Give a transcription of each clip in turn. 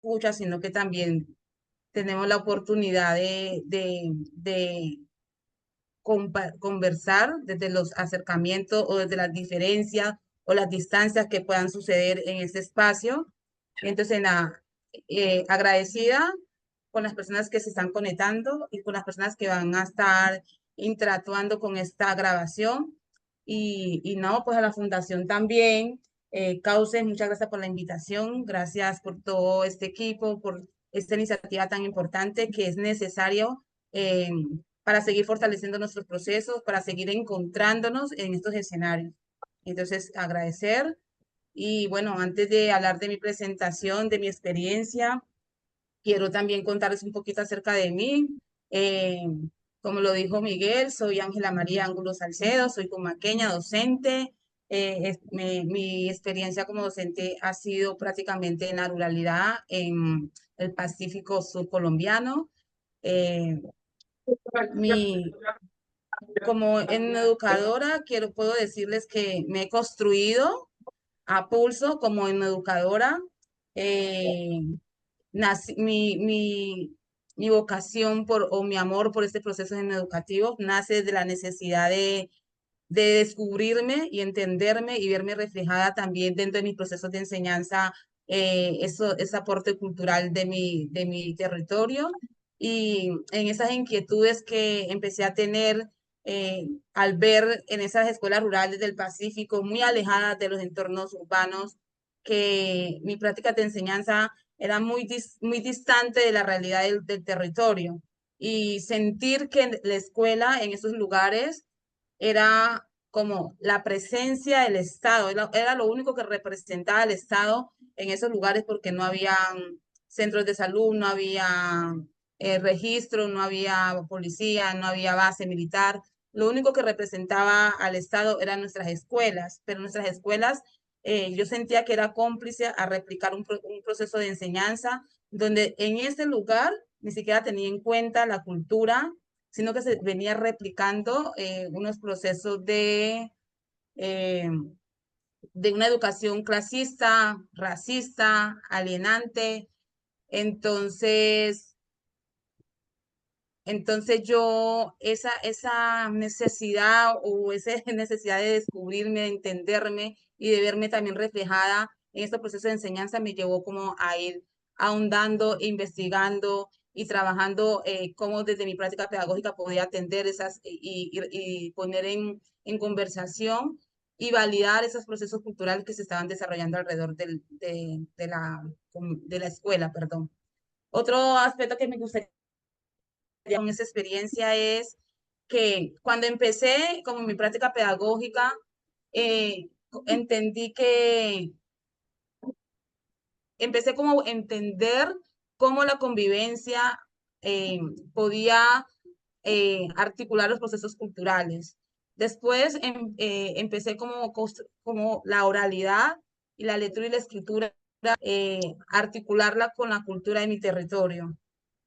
escucha, sino que también tenemos la oportunidad de conversar desde los acercamientos o desde las diferencias o las distancias que puedan suceder en este espacio. Entonces, nada, agradecida con las personas que se están conectando y con las personas que van a estar interactuando con esta grabación. Y no, pues a la fundación también. Cauces, muchas gracias por la invitación, gracias por todo este equipo, por esta iniciativa tan importante que es necesario eh, para seguir fortaleciendo nuestros procesos, para seguir encontrándonos en estos escenarios. Entonces, agradecer. Y bueno, antes de hablar de mi presentación, de mi experiencia, quiero también contarles un poquito acerca de mí. Eh, Como lo dijo Miguel, soy Ángela María Ángulo Salcedo, soy cumaqueña, docente. Mi experiencia como docente ha sido prácticamente en la ruralidad en el Pacífico Sur colombiano. Eh, mi, Como en educadora, puedo decirles que me he construido a pulso como en educadora. Eh, mi vocación o mi amor por este proceso en educativo nace de la necesidad de descubrirme y entenderme y verme reflejada también dentro de mis procesos de enseñanza, ese aporte cultural de mi territorio y en esas inquietudes que empecé a tener al ver en esas escuelas rurales del Pacífico, muy alejadas de los entornos urbanos, que mi práctica de enseñanza era muy distante de la realidad del territorio y sentir que la escuela en esos lugares era como la presencia del Estado, era lo único que representaba el Estado en esos lugares porque no había centros de salud, no había registro, no había policía, no había base militar. Lo único que representaba al Estado eran nuestras escuelas, pero nuestras escuelas yo sentía que era cómplice a replicar un proceso de enseñanza donde en ese lugar ni siquiera tenía en cuenta la cultura, sino que se venía replicando unos procesos eh, de una educación clasista, racista, alienante. Entonces, entonces yo, esa necesidad o esa necesidad de descubrirme, de entenderme y de verme también reflejada en este proceso de enseñanza me llevó como a ir ahondando, investigando y trabajando cómo desde mi práctica pedagógica podía atender y poner en conversación y validar esos procesos culturales que se estaban desarrollando alrededor de la escuela, perdón. Otro aspecto que me gustaría con esa experiencia es que cuando empecé como mi práctica pedagógica, eh, entendí que empecé como a entender cómo la convivencia eh, podía articular los procesos culturales. Después empecé como la oralidad y la lectura y la escritura, articularla con la cultura de mi territorio.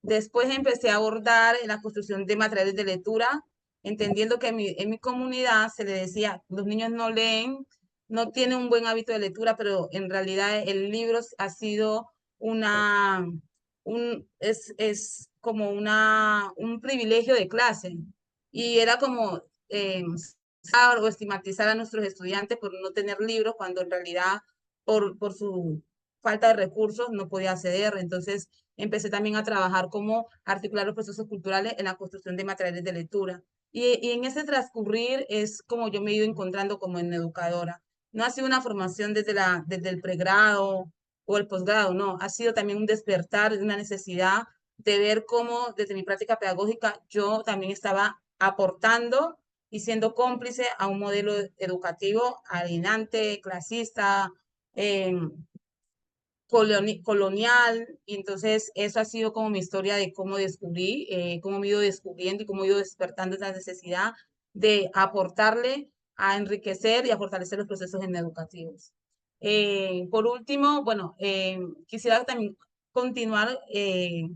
Después empecé a abordar en la construcción de materiales de lectura, entendiendo que en mi comunidad se le decía, los niños no leen, no tienen un buen hábito de lectura, pero en realidad el libro ha sido una, es como un privilegio de clase. Y era como o estigmatizar a nuestros estudiantes por no tener libros, cuando en realidad por su falta de recursos no podía acceder. Entonces, empecé también a trabajar cómo articular los procesos culturales en la construcción de materiales de lectura. Y en ese transcurrir es como yo me he ido encontrando como en educadora. No ha sido una formación desde el pregrado o el posgrado, no, ha sido también un despertar, una necesidad de ver cómo desde mi práctica pedagógica yo también estaba aportando y siendo cómplice a un modelo educativo alienante, clasista, eh, colonial, y entonces eso ha sido como mi historia de cómo descubrí, cómo me he ido descubriendo y cómo he ido despertando esa necesidad de aportarle a enriquecer y a fortalecer los procesos educativos. Por último, bueno, quisiera también continuar,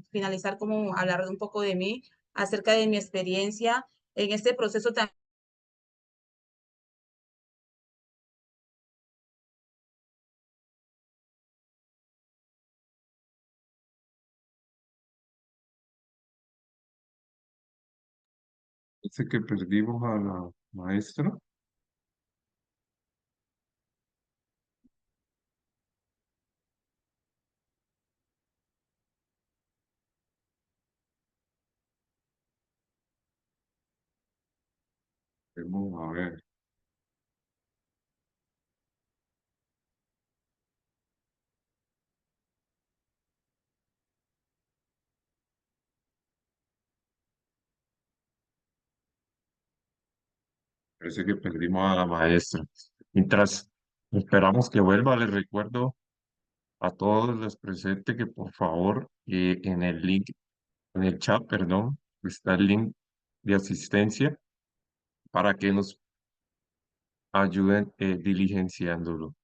finalizar como hablar un poco de mí, acerca de mi experiencia en este proceso también Dice que perdimos a la maestra. Vamos a ver. Parece que perdimos a la maestra. Mientras esperamos que vuelva, les recuerdo a todos los presentes que por favor en el link, en el chat, perdón, está el link de asistencia para que nos ayuden diligenciándolo.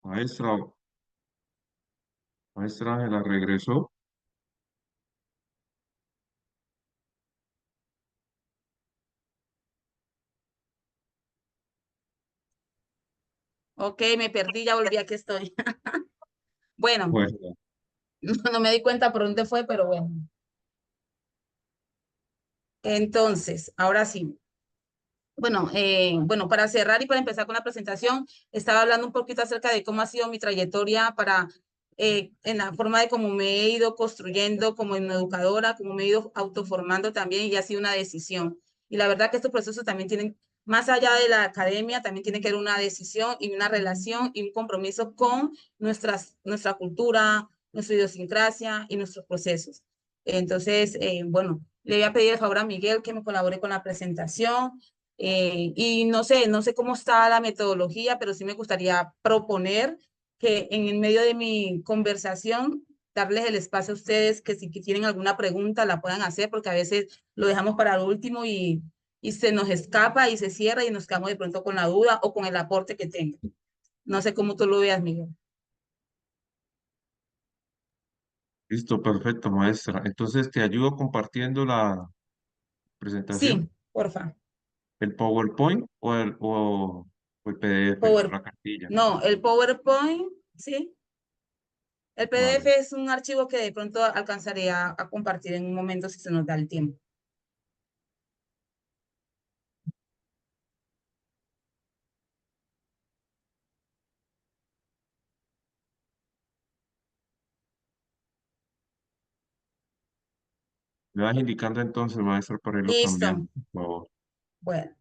Maestra, maestra Ángela regresó. Ok, me perdí, ya volví, aquí estoy. Bueno, Bueno, no me di cuenta por dónde fue, pero bueno. Entonces, ahora sí. Bueno, para cerrar y para empezar con la presentación, estaba hablando un poquito acerca de cómo ha sido mi trayectoria en la forma de cómo me he ido construyendo como educadora, cómo me he ido autoformando también y ha sido una decisión. Y la verdad que estos procesos también tienen, más allá de la academia, también tiene que haber una decisión y una relación y un compromiso con nuestra cultura, nuestra idiosincrasia y nuestros procesos. Entonces, bueno, le voy a pedir el favor a Miguel que me colabore con la presentación. Y no sé cómo está la metodología, pero sí me gustaría proponer que en el medio de mi conversación, darles el espacio a ustedes que si que tienen alguna pregunta la puedan hacer, porque a veces lo dejamos para el último y se nos escapa y se cierra y nos quedamos de pronto con la duda o con el aporte que tenga. No sé cómo tú lo veas, Miguel. listo, perfecto, maestra. Entonces te ayudo compartiendo la presentación, Sí, porfa. el PowerPoint o el PDF, Power, la cartilla. no, el PowerPoint, sí. El Vale. PDF es un archivo que de pronto alcanzaría a compartir en un momento si se nos da el tiempo. Me vas indicando entonces, maestra, para irlo cambiando, Listo. por favor. Bueno,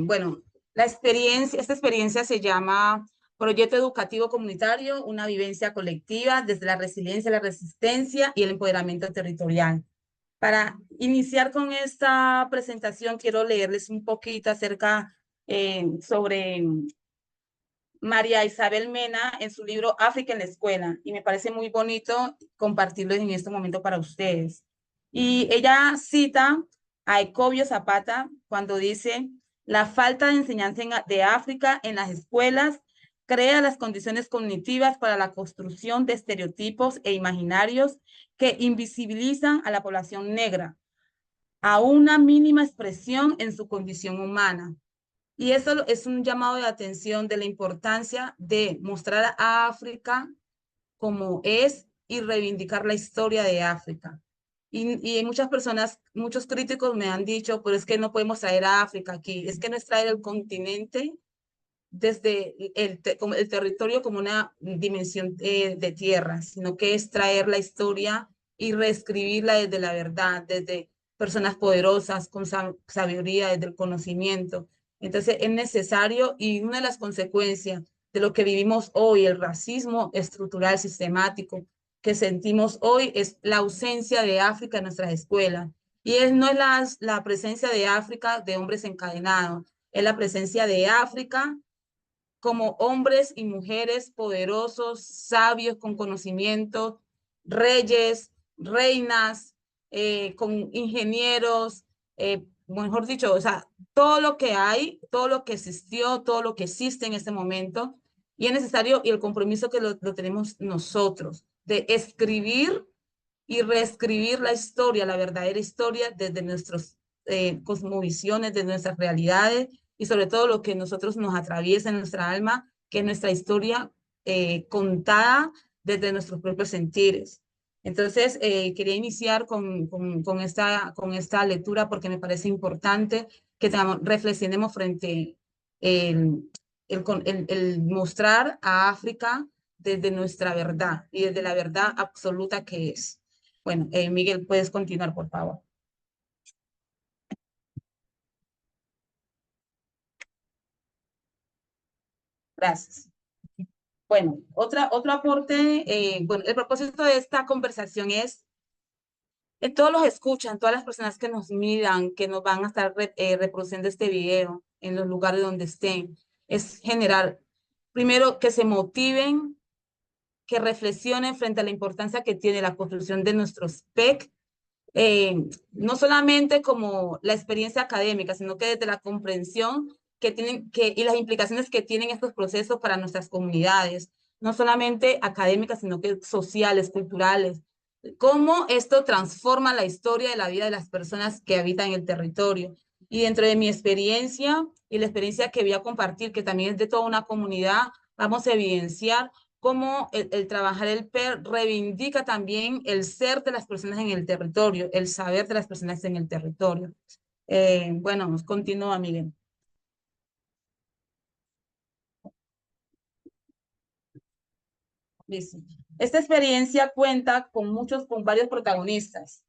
bueno, esta experiencia se llama Proyecto Educativo Comunitario, una vivencia colectiva desde la resiliencia, la resistencia y el empoderamiento territorial. Para iniciar con esta presentación, quiero leerles un poquito acerca sobre María Isabel Mena en su libro África en la escuela, y me parece muy bonito compartirlo en este momento para ustedes. Y ella cita a Ecovio Zapata cuando dice, la falta de enseñanza de África en las escuelas crea las condiciones cognitivas para la construcción de estereotipos e imaginarios que invisibilizan a la población negra, a una mínima expresión en su condición humana. Y eso es un llamado de atención de la importancia de mostrar a África como es y reivindicar la historia de África. Y muchas personas, muchos críticos me han dicho, pero es que no podemos traer a África aquí, es que no es traer el continente desde como el territorio como una dimensión de tierra, sino que es traer la historia y reescribirla desde la verdad, desde personas poderosas, con sabiduría, desde el conocimiento. Entonces es necesario y una de las consecuencias de lo que vivimos hoy, el racismo estructural sistemático que sentimos hoy, es la ausencia de África en nuestras escuelas. Y no es la presencia de África de hombres encadenados, es la presencia de África como hombres y mujeres poderosos, sabios, con conocimiento, reyes, reinas, con ingenieros, mejor dicho, o sea, todo lo que hay, todo lo que existió, todo lo que existe en este momento, y es necesario, y el compromiso que lo tenemos nosotros, de escribir y reescribir la historia, la verdadera historia desde nuestras cosmovisiones, de nuestras realidades y sobre todo lo que nosotros nos atraviesa en nuestra alma, que es nuestra historia contada desde nuestros propios sentires. Entonces, quería iniciar con esta lectura porque me parece importante que reflexionemos frente el mostrar a África desde nuestra verdad y desde la verdad absoluta que es. Bueno, Miguel, puedes continuar, por favor. Gracias. Bueno, otro aporte, bueno, el propósito de esta conversación es, todos los escuchan, todas las personas que nos miran, que nos van a estar reproduciendo este video en los lugares donde estén, es generar, primero, que se motiven, que reflexionen frente a la importancia que tiene la construcción de nuestros PEC, no solamente como la experiencia académica, sino que desde la comprensión que tienen y las implicaciones que tienen estos procesos para nuestras comunidades, no solamente académicas, sino que sociales, culturales, cómo esto transforma la historia de la vida de las personas que habitan el territorio. Y dentro de mi experiencia y la experiencia que voy a compartir, que también es de toda una comunidad, vamos a evidenciar cómo el trabajar el PER reivindica también el ser de las personas en el territorio, el saber de las personas en el territorio. Bueno, continúa, Miguel. Dice, esta experiencia cuenta con varios protagonistas.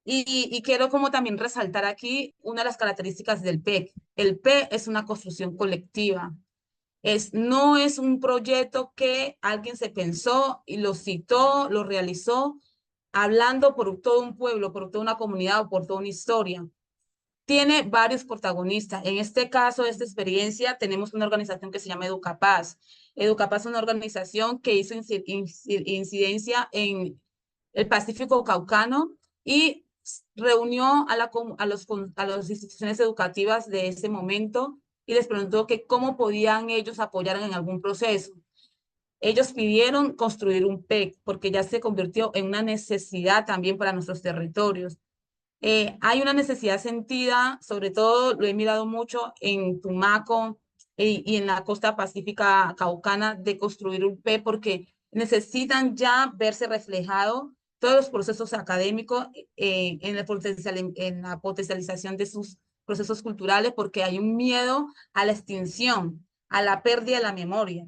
Y quiero como también resaltar aquí una de las características del PEC. El PEC es una construcción colectiva. No es un proyecto que alguien se pensó y lo citó, lo realizó, hablando por todo un pueblo, por toda una comunidad o por toda una historia. Tiene varios protagonistas. En este caso, esta experiencia, tenemos una organización que se llama Educapaz. Educapaz es una organización que hizo incidencia en el Pacífico Caucano y reunió a las instituciones educativas de ese momento y les preguntó que cómo podían ellos apoyar en algún proceso. Ellos pidieron construir un PEC porque ya se convirtió en una necesidad también para nuestros territorios. Hay una necesidad sentida, sobre todo lo he mirado mucho en Tumaco y en la costa pacífica caucana, de construir un PEC porque necesitan ya verse reflejado todos los procesos académicos en la potencialización de sus procesos culturales, porque hay un miedo a la extinción, a la pérdida de la memoria.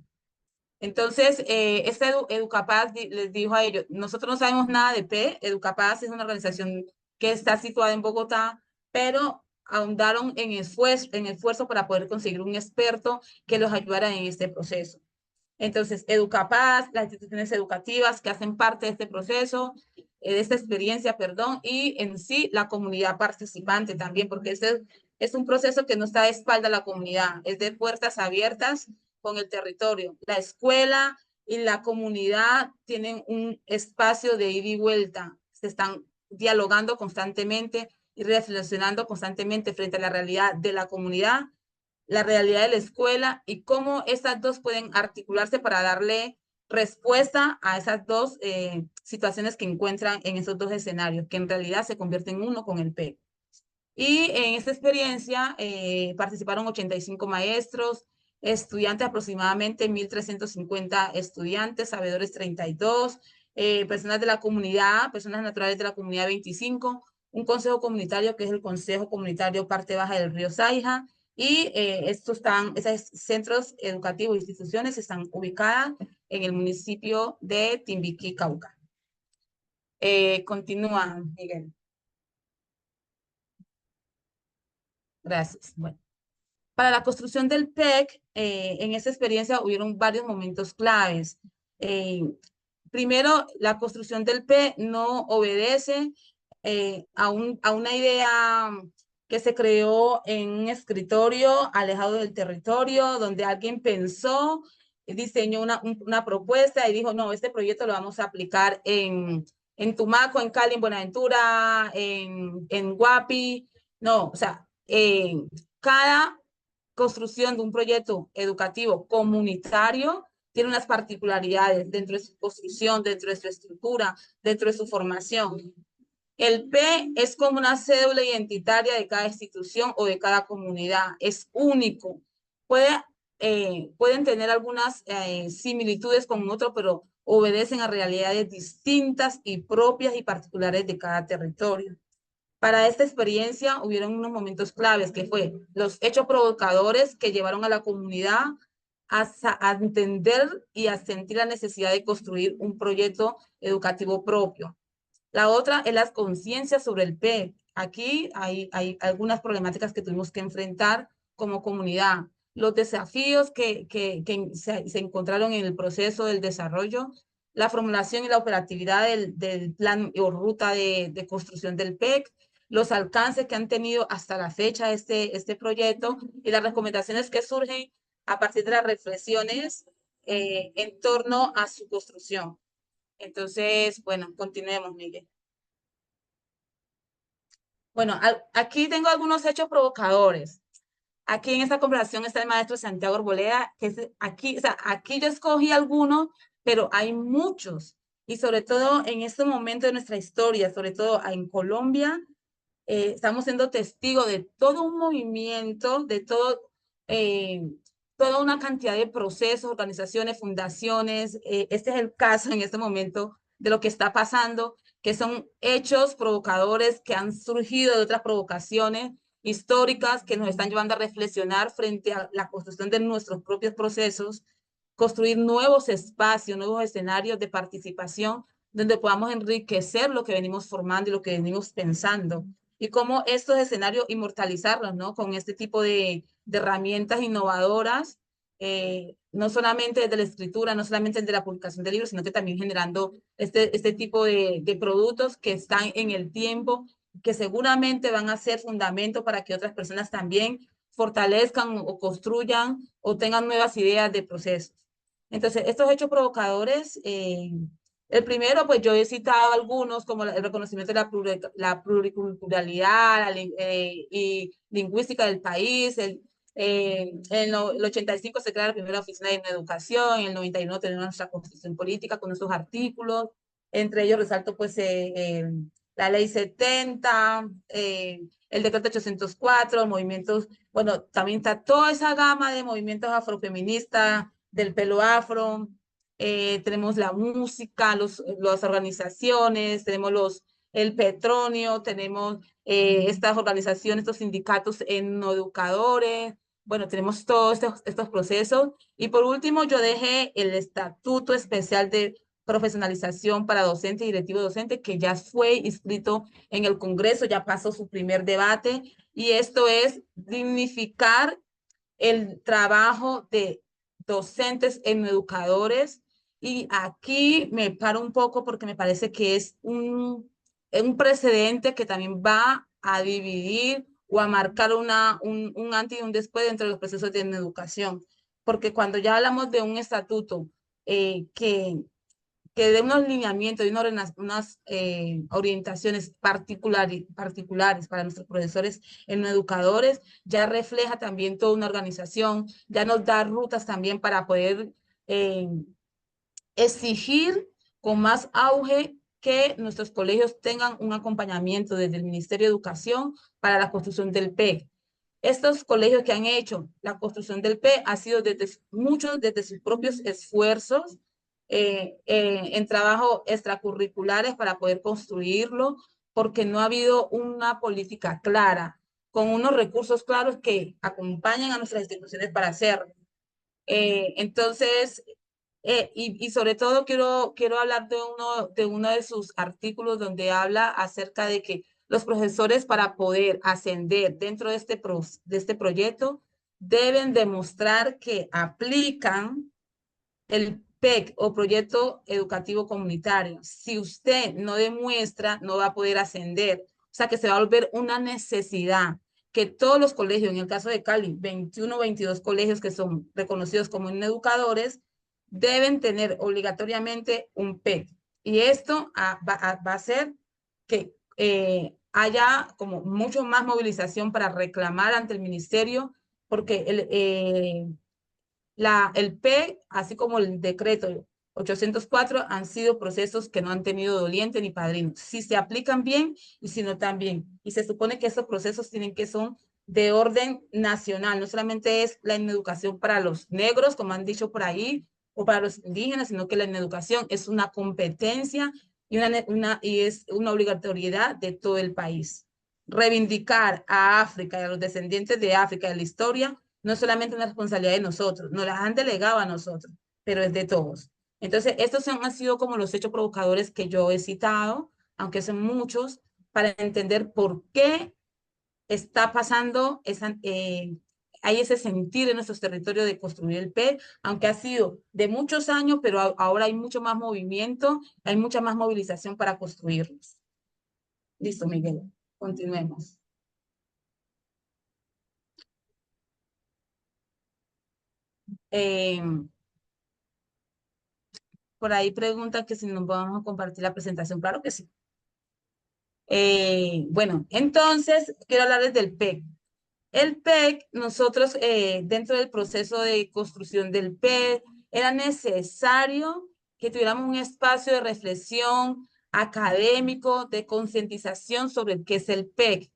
Entonces, Educapaz les dijo a ellos, nosotros no sabemos nada de P, Educapaz es una organización que está situada en Bogotá, pero ahondaron en esfuerzo para poder conseguir un experto que los ayudara en este proceso. Entonces, Educapaz, las instituciones educativas que hacen parte de este proceso, de esta experiencia, perdón, y en sí la comunidad participante también, porque este es un proceso que no está de espalda a la comunidad, es de puertas abiertas con el territorio. La escuela y la comunidad tienen un espacio de ida y vuelta, se están dialogando constantemente y reflexionando constantemente frente a la realidad de la comunidad, la realidad de la escuela y cómo estas dos pueden articularse para darle respuesta a esas dos situaciones que encuentran en esos dos escenarios, que en realidad se convierten en uno con el P. Y en esta experiencia participaron 85 maestros, estudiantes aproximadamente 1.350 estudiantes, sabedores 32, personas de la comunidad, personas naturales de la comunidad 25, un consejo comunitario que es el Consejo Comunitario Parte Baja del Río Saija, y esos centros educativos e instituciones están ubicadas en el municipio de Timbiquí, Cauca. Continúa, Miguel. Gracias. Bueno. Para la construcción del PEC, en esta experiencia hubieron varios momentos claves. Eh, Primero, la construcción del PEC no obedece a una idea que se creó en un escritorio alejado del territorio, donde alguien pensó, diseñó una propuesta y dijo, no, este proyecto lo vamos a aplicar en Tumaco, en Cali, en Buenaventura, en Guapi. No, o sea, cada construcción de un proyecto educativo comunitario tiene unas particularidades dentro de su construcción, dentro de su estructura, dentro de su formación. El P es como una cédula identitaria de cada institución o de cada comunidad. Es único. Pueden tener algunas similitudes con otro, pero obedecen a realidades distintas y propias y particulares de cada territorio. Para esta experiencia hubieron unos momentos claves que fue los hechos provocadores que llevaron a la comunidad a entender y a sentir la necesidad de construir un proyecto educativo propio. La otra es las conciencias sobre el PEC. Aquí hay algunas problemáticas que tuvimos que enfrentar como comunidad. Los desafíos que se encontraron en el proceso del desarrollo, la formulación y la operatividad del plan o ruta de construcción del PEC, los alcances que han tenido hasta la fecha este proyecto y las recomendaciones que surgen a partir de las reflexiones en torno a su construcción. Entonces, bueno, continuemos, Miguel. Bueno, aquí tengo algunos hechos provocadores. Aquí en esta conversación está el maestro Santiago Arboleda, que es aquí, o sea, aquí yo escogí algunos, pero hay muchos. Y sobre todo en este momento de nuestra historia, sobre todo en Colombia, estamos siendo testigos de todo un movimiento, de toda una cantidad de procesos, organizaciones, fundaciones. Este es el caso en este momento de lo que está pasando, que son hechos provocadores que han surgido de otras provocaciones históricas que nos están llevando a reflexionar frente a la construcción de nuestros propios procesos, construir nuevos espacios, nuevos escenarios de participación donde podamos enriquecer lo que venimos formando y lo que venimos pensando y cómo estos escenarios inmortalizarlos, ¿no? Con este tipo de herramientas innovadoras, no solamente desde la escritura, no solamente desde la publicación de libros, sino que también generando este tipo de productos que están en el tiempo, que seguramente van a ser fundamento para que otras personas también fortalezcan o construyan o tengan nuevas ideas de procesos. Entonces, estos hechos provocadores, el primero, pues yo he citado algunos, como el reconocimiento de la pluriculturalidad y lingüística del país. En el 85 se crea la primera oficina de educación, en el 91 tenemos nuestra constitución política con nuestros artículos, entre ellos resalto pues la ley 70, el decreto 804, movimientos, bueno, también está toda esa gama de movimientos afrofeministas, del pelo afro, tenemos la música, las organizaciones, tenemos el petróleo, tenemos estas organizaciones, estos sindicatos educadores, bueno, tenemos todos estos procesos. Y por último, yo dejé el Estatuto Especial de Profesionalización para Docentes y Directivos Docentes, que ya fue inscrito en el Congreso, ya pasó su primer debate, y esto es dignificar el trabajo de docentes en educadores. Y aquí me paro un poco porque me parece que es un precedente que también va a dividir o a marcar un antes y un después dentro de los procesos de educación. Porque cuando ya hablamos de un estatuto que dé unos lineamientos y unas orientaciones particulares para nuestros profesores en educadores, ya refleja también toda una organización, ya nos da rutas también para poder exigir con más auge que nuestros colegios tengan un acompañamiento desde el Ministerio de Educación para la construcción del PEC. Estos colegios que han hecho la construcción del PEC ha sido muchos desde sus propios esfuerzos en trabajo extracurriculares para poder construirlo, porque no ha habido una política clara, con unos recursos claros que acompañen a nuestras instituciones para hacerlo. Entonces, y sobre todo quiero hablar de uno de sus artículos donde habla acerca de que los profesores para poder ascender dentro de este proyecto deben demostrar que aplican el PEC o proyecto educativo comunitario. Si usted no demuestra, no va a poder ascender. O sea que se va a volver una necesidad que todos los colegios, en el caso de Cali, 21 o 22 colegios que son reconocidos como educadores, deben tener obligatoriamente un PEC. Y esto va a hacer que haya como mucho más movilización para reclamar ante el ministerio, porque el P, así como el decreto 804, han sido procesos que no han tenido doliente ni padrino. Si se aplican bien y si no también. Y se supone que esos procesos tienen que son de orden nacional, no solamente es la educación para los negros, como han dicho por ahí, o para los indígenas, sino que la educación es una competencia y es una obligatoriedad de todo el país. Reivindicar a África y a los descendientes de África de la historia no es solamente una responsabilidad de nosotros, nos las han delegado a nosotros, pero es de todos. Entonces, estos han sido como los hechos provocadores que yo he citado, aunque son muchos, para entender por qué está pasando hay ese sentir en nuestros territorios de construir el PEC, aunque ha sido de muchos años, pero ahora hay mucho más movimiento, hay mucha más movilización para construirlos. Listo, Miguel, continuemos. Por ahí pregunta que si nos vamos a compartir la presentación. Claro que sí. Bueno, entonces quiero hablarles del PEC. El PEC, nosotros dentro del proceso de construcción del PEC, era necesario que tuviéramos un espacio de reflexión académico, de concientización sobre qué es el PEC.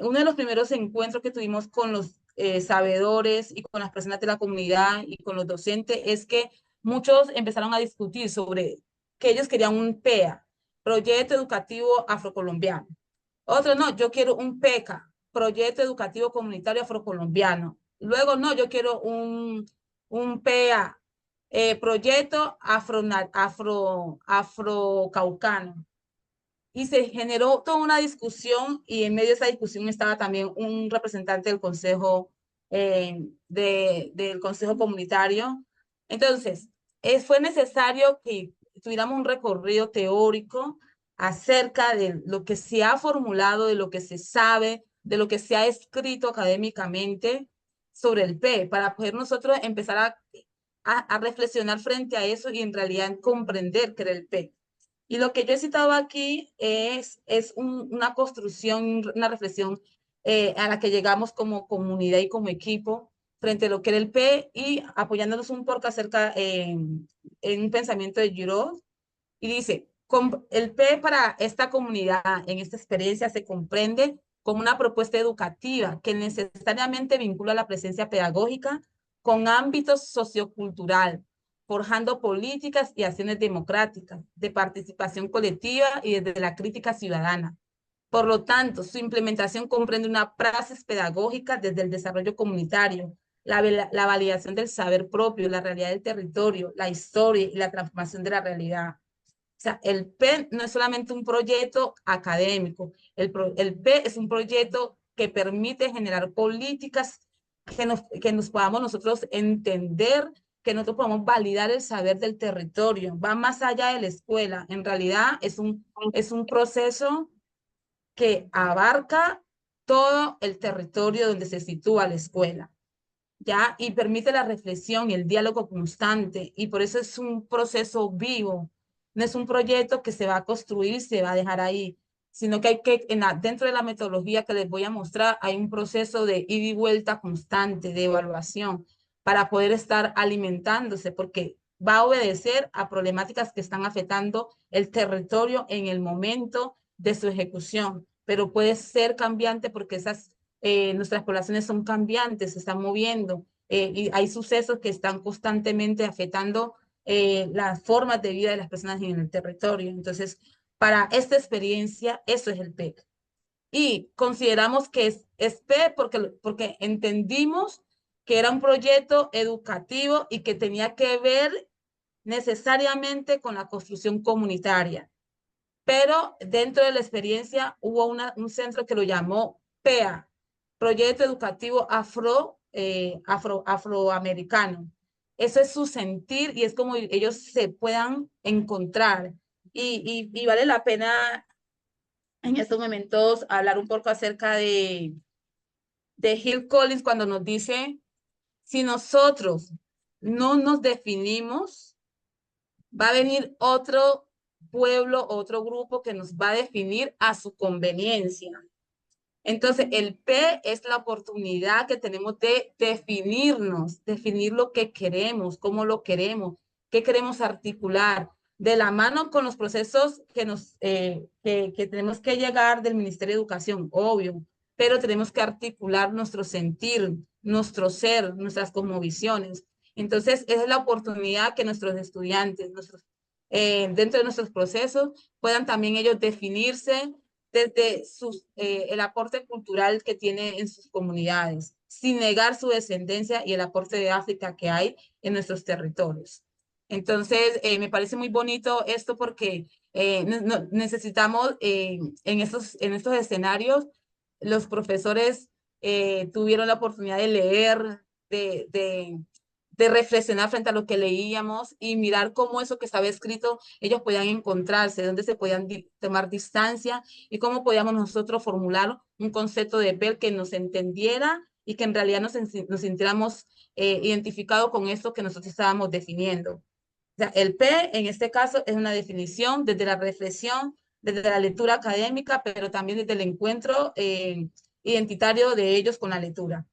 Uno de los primeros encuentros que tuvimos con los sabedores y con las personas de la comunidad y con los docentes es que muchos empezaron a discutir sobre que ellos querían un PEA, Proyecto Educativo Afrocolombiano. Otros, no, yo quiero un PECA, Proyecto Educativo Comunitario Afrocolombiano. Luego, no, yo quiero un PEA, Proyecto Afrocaucano. Y se generó toda una discusión y en medio de esa discusión estaba también un representante del Consejo, del Consejo Comunitario. Entonces, fue necesario que tuviéramos un recorrido teórico acerca de lo que se ha formulado, de lo que se sabe, de lo que se ha escrito académicamente sobre el P, para poder nosotros empezar a reflexionar frente a eso y en realidad comprender qué era el P. Y lo que yo he citado aquí es una construcción, una reflexión a la que llegamos como comunidad y como equipo frente a lo que era el P y apoyándonos un poco acerca en un pensamiento de Giraud. Y dice, el P para esta comunidad en esta experiencia se comprende como una propuesta educativa que necesariamente vincula la presencia pedagógica con ámbitos sociocultural, forjando políticas y acciones democráticas de participación colectiva y desde la crítica ciudadana. Por lo tanto, su implementación comprende una praxis pedagógica desde el desarrollo comunitario, la validación del saber propio, la realidad del territorio, la historia y la transformación de la realidad. O sea, el P no es solamente un proyecto académico, el P es un proyecto que permite generar políticas que nos podamos nosotros entender, que nosotros podamos validar el saber del territorio, va más allá de la escuela, en realidad es un proceso que abarca todo el territorio donde se sitúa la escuela. ¿Ya? Y permite la reflexión y el diálogo constante, y por eso es un proceso vivo, no es un proyecto que se va a construir y se va a dejar ahí, sino que hay que, dentro de la metodología que les voy a mostrar, hay un proceso de ida y vuelta constante, de evaluación, para poder estar alimentándose, porque va a obedecer a problemáticas que están afectando el territorio en el momento de su ejecución, pero puede ser cambiante porque nuestras poblaciones son cambiantes, se están moviendo, y hay sucesos que están constantemente afectando las formas de vida de las personas en el territorio. Entonces, para esta experiencia, eso es el PEC. Y consideramos que es PEC porque entendimos que era un proyecto educativo y que tenía que ver necesariamente con la construcción comunitaria. Pero dentro de la experiencia hubo un centro que lo llamó PEA, Proyecto Educativo Afroamericano. Eso es su sentir y es como ellos se puedan encontrar. Y vale la pena en estos momentos hablar un poco acerca de Hill Collins cuando nos dice, si nosotros no nos definimos, va a venir otro pueblo, otro grupo que nos va a definir a su conveniencia. Entonces, el P es la oportunidad que tenemos de definirnos, definir lo que queremos, cómo lo queremos, qué queremos articular, de la mano con los procesos que tenemos que llegar del Ministerio de Educación, obvio, pero tenemos que articular nuestro sentir, nuestro ser, nuestras cosmovisiones. Entonces, esa es la oportunidad que nuestros estudiantes, dentro de nuestros procesos, puedan también ellos definirse desde el aporte cultural que tiene en sus comunidades, sin negar su descendencia y el aporte de África que hay en nuestros territorios. Entonces, me parece muy bonito esto porque necesitamos en estos escenarios, los profesores tuvieron la oportunidad de leer, de reflexionar frente a lo que leíamos y mirar cómo eso que estaba escrito, ellos podían encontrarse, dónde se podían tomar distancia y cómo podíamos nosotros formular un concepto de PEL que nos entendiera y que en realidad nos sintiéramos identificados con esto que nosotros estábamos definiendo. O sea, el P en este caso es una definición desde la reflexión, desde la lectura académica, pero también desde el encuentro identitario de ellos con la lectura.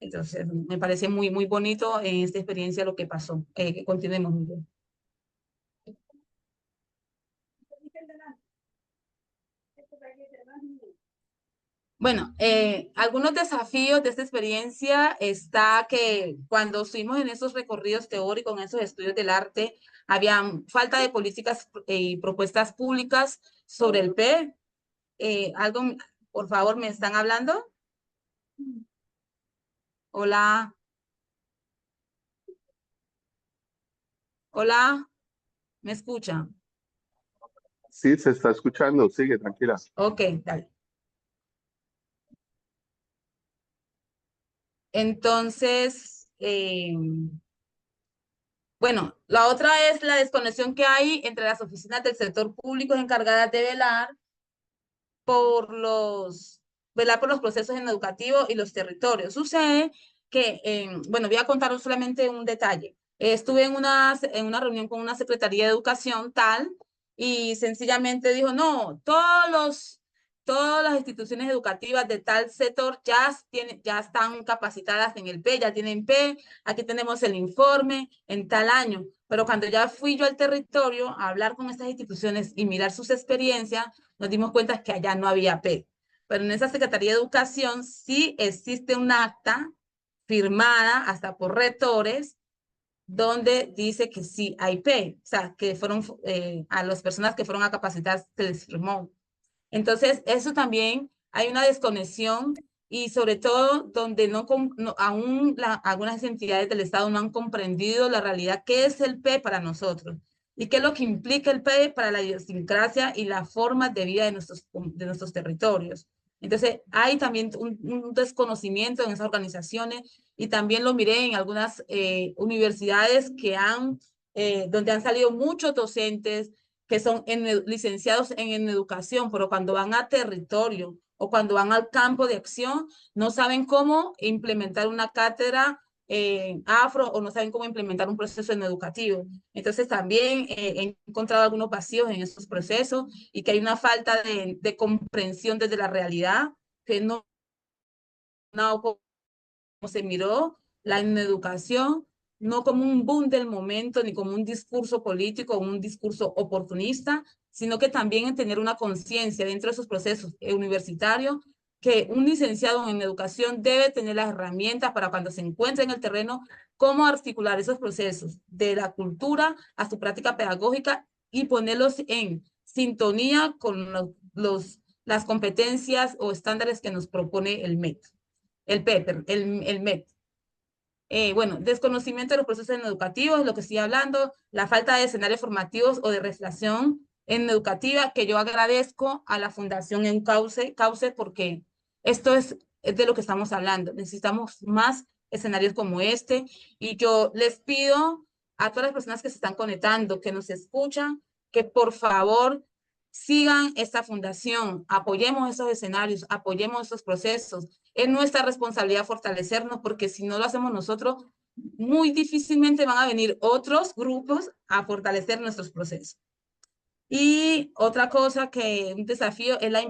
Entonces, me parece muy, muy bonito en esta experiencia lo que pasó. Que continuemos, Miguel. Bueno, algunos desafíos de esta experiencia está que cuando estuvimos en esos recorridos teóricos, en esos estudios del arte, había falta de políticas y propuestas públicas sobre el P. Algo, por favor, ¿me están hablando? Hola, hola, ¿me escuchan? Sí, se está escuchando, sigue, tranquila. Ok, dale. Entonces, bueno, la otra es la desconexión que hay entre las oficinas del sector público encargadas de por velar por los procesos educativos y los territorios. Sucede que, bueno, voy a contaros solamente un detalle. Estuve en una reunión con una Secretaría de Educación tal y sencillamente dijo, no, todas las instituciones educativas de tal sector ya están capacitadas en el P, ya tienen P, aquí tenemos el informe en tal año. Pero cuando ya fui yo al territorio a hablar con estas instituciones y mirar sus experiencias, nos dimos cuenta que allá no había P. Pero en esa Secretaría de Educación sí existe un acta firmada hasta por rectores donde dice que sí hay P, o sea, que fueron a las personas que fueron a capacitar se les firmó. Entonces, eso también hay una desconexión y sobre todo donde aún algunas entidades del Estado no han comprendido la realidad, qué es el P para nosotros y qué es lo que implica el P para la idiosincrasia y la forma de vida de nuestros territorios. Entonces, hay también un desconocimiento en esas organizaciones y también lo miré en algunas universidades donde han salido muchos docentes que son licenciados en educación, pero cuando van a territorio o cuando van al campo de acción, no saben cómo implementar una cátedra afro o no saben cómo implementar un proceso en educativo. Entonces también he encontrado algunos vacíos en esos procesos y que hay una falta de comprensión desde la realidad, que no se miró la educación no como un boom del momento, ni como un discurso político o un discurso oportunista, sino que también en tener una conciencia dentro de esos procesos universitarios, que un licenciado en educación debe tener las herramientas para cuando se encuentre en el terreno, cómo articular esos procesos de la cultura a su práctica pedagógica y ponerlos en sintonía con las competencias o estándares que nos propone el MET, el MET. Bueno, desconocimiento de los procesos educativos, lo que estoy hablando, la falta de escenarios formativos o de reflexión en educativa, que yo agradezco a la Fundación Cauce, porque esto es de lo que estamos hablando. Necesitamos más escenarios como este, y yo les pido a todas las personas que se están conectando, que nos escuchan, que por favor sigan esta fundación, apoyemos esos escenarios, apoyemos esos procesos. Es nuestra responsabilidad fortalecernos, porque si no lo hacemos nosotros, muy difícilmente van a venir otros grupos a fortalecer nuestros procesos. Y otra cosa que un desafío es la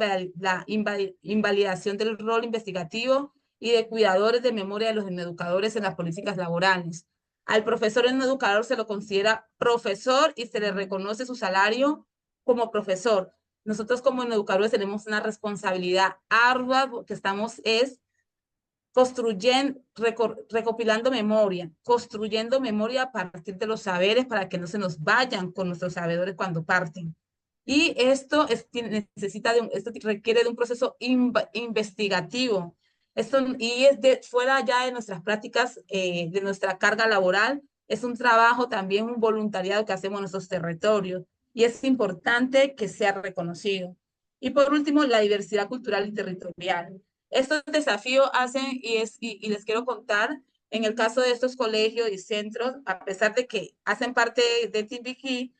invalidación del rol investigativo y de cuidadores de memoria de los educadores en las políticas laborales. Al profesor en educador se lo considera profesor y se le reconoce su salario como profesor. Nosotros como educadores tenemos una responsabilidad ardua que estamos construyendo, recopilando memoria, construyendo memoria a partir de los saberes para que no se nos vayan con nuestros sabedores cuando parten. Y esto esto requiere de un proceso investigativo. Y es fuera ya de nuestras prácticas, de nuestra carga laboral. Es un trabajo también, un voluntariado que hacemos en nuestros territorios. Y es importante que sea reconocido. Y por último, la diversidad cultural y territorial. Estos desafíos hacen, y les quiero contar, en el caso de estos colegios y centros, a pesar de que hacen parte de Timbiquí,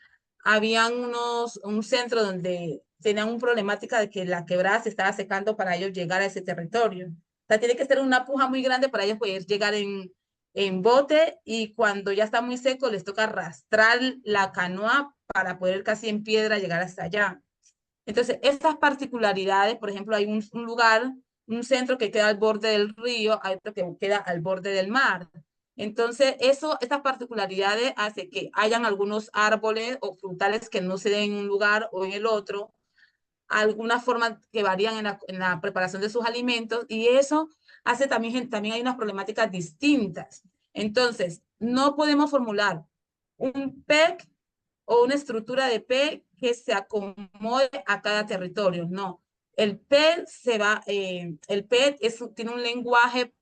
habían un centro donde tenían una problemática de que la quebrada se estaba secando para ellos llegar a ese territorio. O sea, tiene que ser una puja muy grande para ellos poder llegar en bote, y cuando ya está muy seco les toca arrastrar la canoa para poder casi en piedra llegar hasta allá. Entonces, estas particularidades, por ejemplo, hay un lugar, un centro que queda al borde del río, hay otro que queda al borde del mar. Entonces, estas particularidades hacen que hayan algunos árboles o frutales que no se den en un lugar o en el otro, algunas formas que varían en la preparación de sus alimentos, y eso hace también hay unas problemáticas distintas. Entonces, no podemos formular un PEC o una estructura de P que se acomode a cada territorio, no. El PET tiene un lenguaje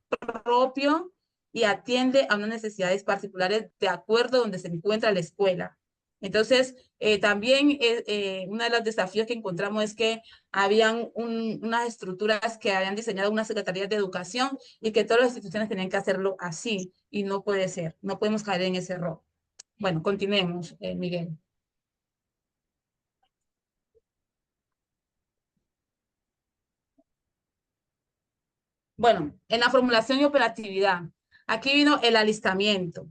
propio y atiende a unas necesidades particulares de acuerdo a donde se encuentra la escuela. Entonces, también uno de los desafíos que encontramos es que habían unas estructuras que habían diseñado unas secretarías de educación, y que todas las instituciones tenían que hacerlo así, y no puede ser, no podemos caer en ese error. Bueno, continuemos, Miguel. Bueno, en la formulación y operatividad, aquí vino el alistamiento.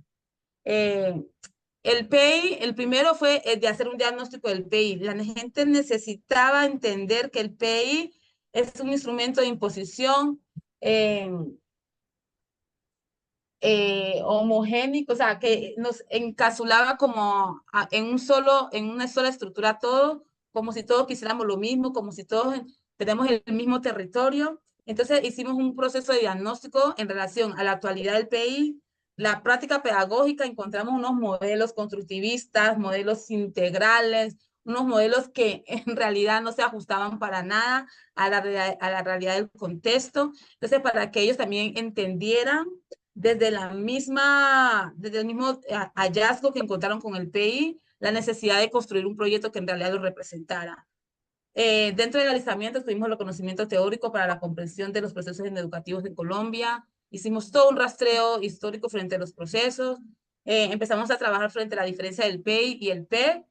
El PEI, el primero fue el de hacer un diagnóstico del PEI. La gente necesitaba entender que el PEI es un instrumento de imposición homogénico, o sea, que nos encapsulaba como en una sola estructura todo, como si todos quisiéramos lo mismo, como si todos tenemos el mismo territorio. Entonces hicimos un proceso de diagnóstico en relación a la actualidad del PI, la práctica pedagógica. Encontramos unos modelos constructivistas, modelos integrales, unos modelos que en realidad no se ajustaban para nada a la realidad del contexto. Entonces, para que ellos también entendieran desde el mismo hallazgo que encontraron con el PI, la necesidad de construir un proyecto que en realidad lo representara. Dentro del alistamiento tuvimos los conocimientos teóricos para la comprensión de los procesos educativos en Colombia. Hicimos todo un rastreo histórico frente a los procesos. Empezamos a trabajar frente a la diferencia del PEI y el PEC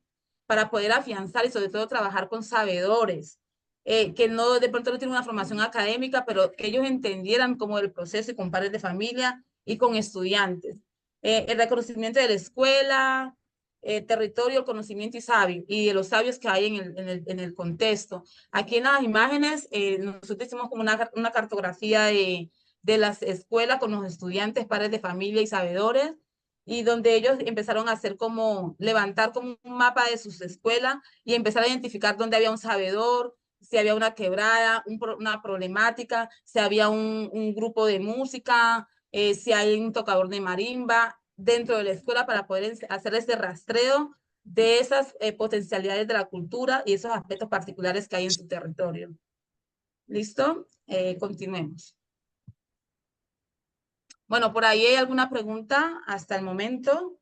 para poder afianzar y sobre todo trabajar con sabedores que no, de pronto no tienen una formación académica, pero que ellos entendieran cómo el proceso, y con padres de familia y con estudiantes. El reconocimiento de la escuela, territorio, conocimiento y de los sabios que hay en el contexto. Aquí en las imágenes, nosotros hicimos como una cartografía de las escuelas con los estudiantes, padres de familia y sabedores, y donde ellos empezaron a hacer como, levantar como un mapa de sus escuelas y empezar a identificar dónde había un sabedor, si había una quebrada, una problemática, si había un grupo de música, si hay un tocador de marimba dentro de la escuela para poder hacer ese rastreo de esas potencialidades de la cultura y esos aspectos particulares que hay en su territorio. ¿Listo? Continuemos. Bueno, por ahí hay alguna pregunta hasta el momento.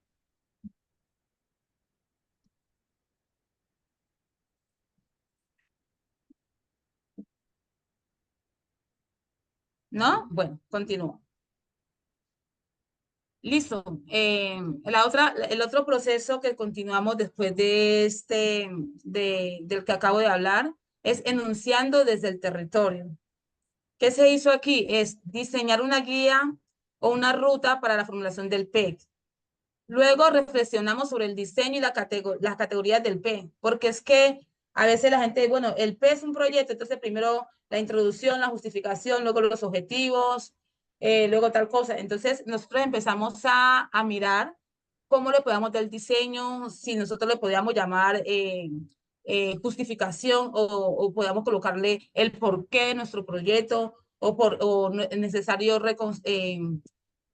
¿No? Bueno, continúo. Listo. El otro proceso que continuamos después de del que acabo de hablar es enunciando desde el territorio. ¿Qué se hizo aquí? Es diseñar una guía o una ruta para la formulación del PEC. Luego reflexionamos sobre el diseño y las categorías del P, porque es que a veces la gente, bueno, el P es un proyecto, entonces primero la introducción, la justificación, luego los objetivos, luego tal cosa. Entonces nosotros empezamos a mirar cómo le podíamos dar el diseño, si nosotros le podíamos llamar justificación o podíamos colocarle el porqué de nuestro proyecto o necesario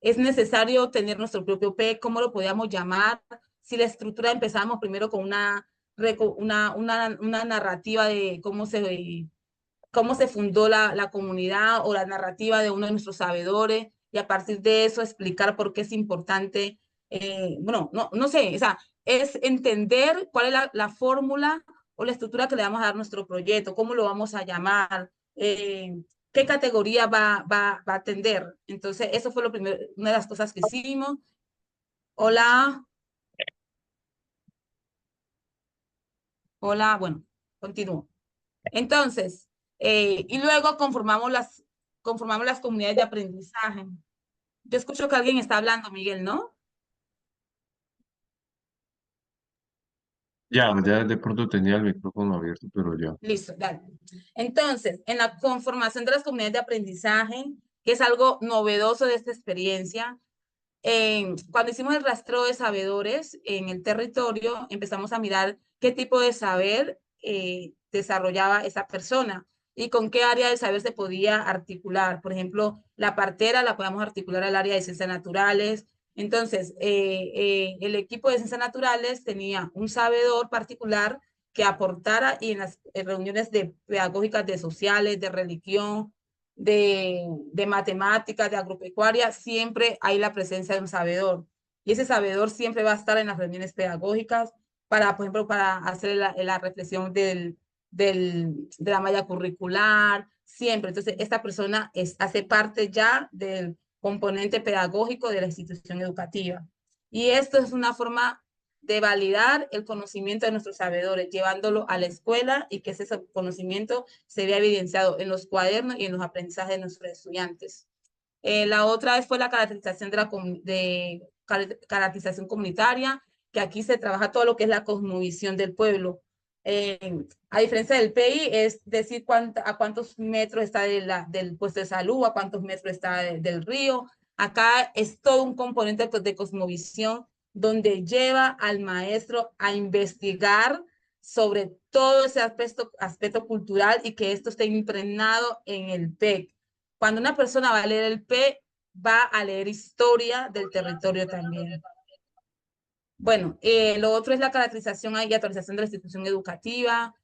es necesario tener nuestro propio P, cómo lo podíamos llamar, si la estructura empezamos primero con una narrativa de cómo se fundó la comunidad o la narrativa de uno de nuestros sabedores y a partir de eso explicar por qué es importante, bueno, no sé, o sea, es entender cuál es la fórmula o la estructura que le vamos a dar a nuestro proyecto, cómo lo vamos a llamar, qué categoría va a atender. Entonces, eso fue lo primero, una de las cosas que hicimos. Hola, hola, bueno, continúo. Entonces, y luego conformamos las comunidades de aprendizaje. Yo escucho que alguien está hablando, Miguel, ¿no? Ya de pronto tenía el micrófono abierto, pero ya. Listo, dale. Entonces, en la conformación de las comunidades de aprendizaje, que es algo novedoso de esta experiencia, cuando hicimos el rastreo de sabedores en el territorio, empezamos a mirar qué tipo de saber desarrollaba esa persona y con qué área del saber se podía articular. Por ejemplo, la partera la podemos articular al área de ciencias naturales. Entonces, el equipo de ciencias naturales tenía un sabedor particular que aportara y en las reuniones pedagógicas de sociales, de religión, de matemáticas, de agropecuaria, siempre hay la presencia de un sabedor. Y ese sabedor siempre va a estar en las reuniones pedagógicas para, por ejemplo, para hacer la reflexión de la malla curricular, siempre. Entonces, esta persona hace parte ya del componente pedagógico de la institución educativa. Y esto es una forma de validar el conocimiento de nuestros sabedores, llevándolo a la escuela y que ese conocimiento se vea evidenciado en los cuadernos y en los aprendizajes de nuestros estudiantes. La otra fue la caracterización caracterización comunitaria, que aquí se trabaja todo lo que es la cosmovisión del pueblo. A diferencia del PI, es decir, a cuántos metros está del puesto de salud, a cuántos metros está del río. Acá es todo un componente de cosmovisión donde lleva al maestro a investigar sobre todo ese aspecto cultural y que esto esté impregnado en el PEC. Cuando una persona va a leer el P, va a leer historia del territorio también. Bueno, lo otro es la caracterización y actualización de la institución educativa.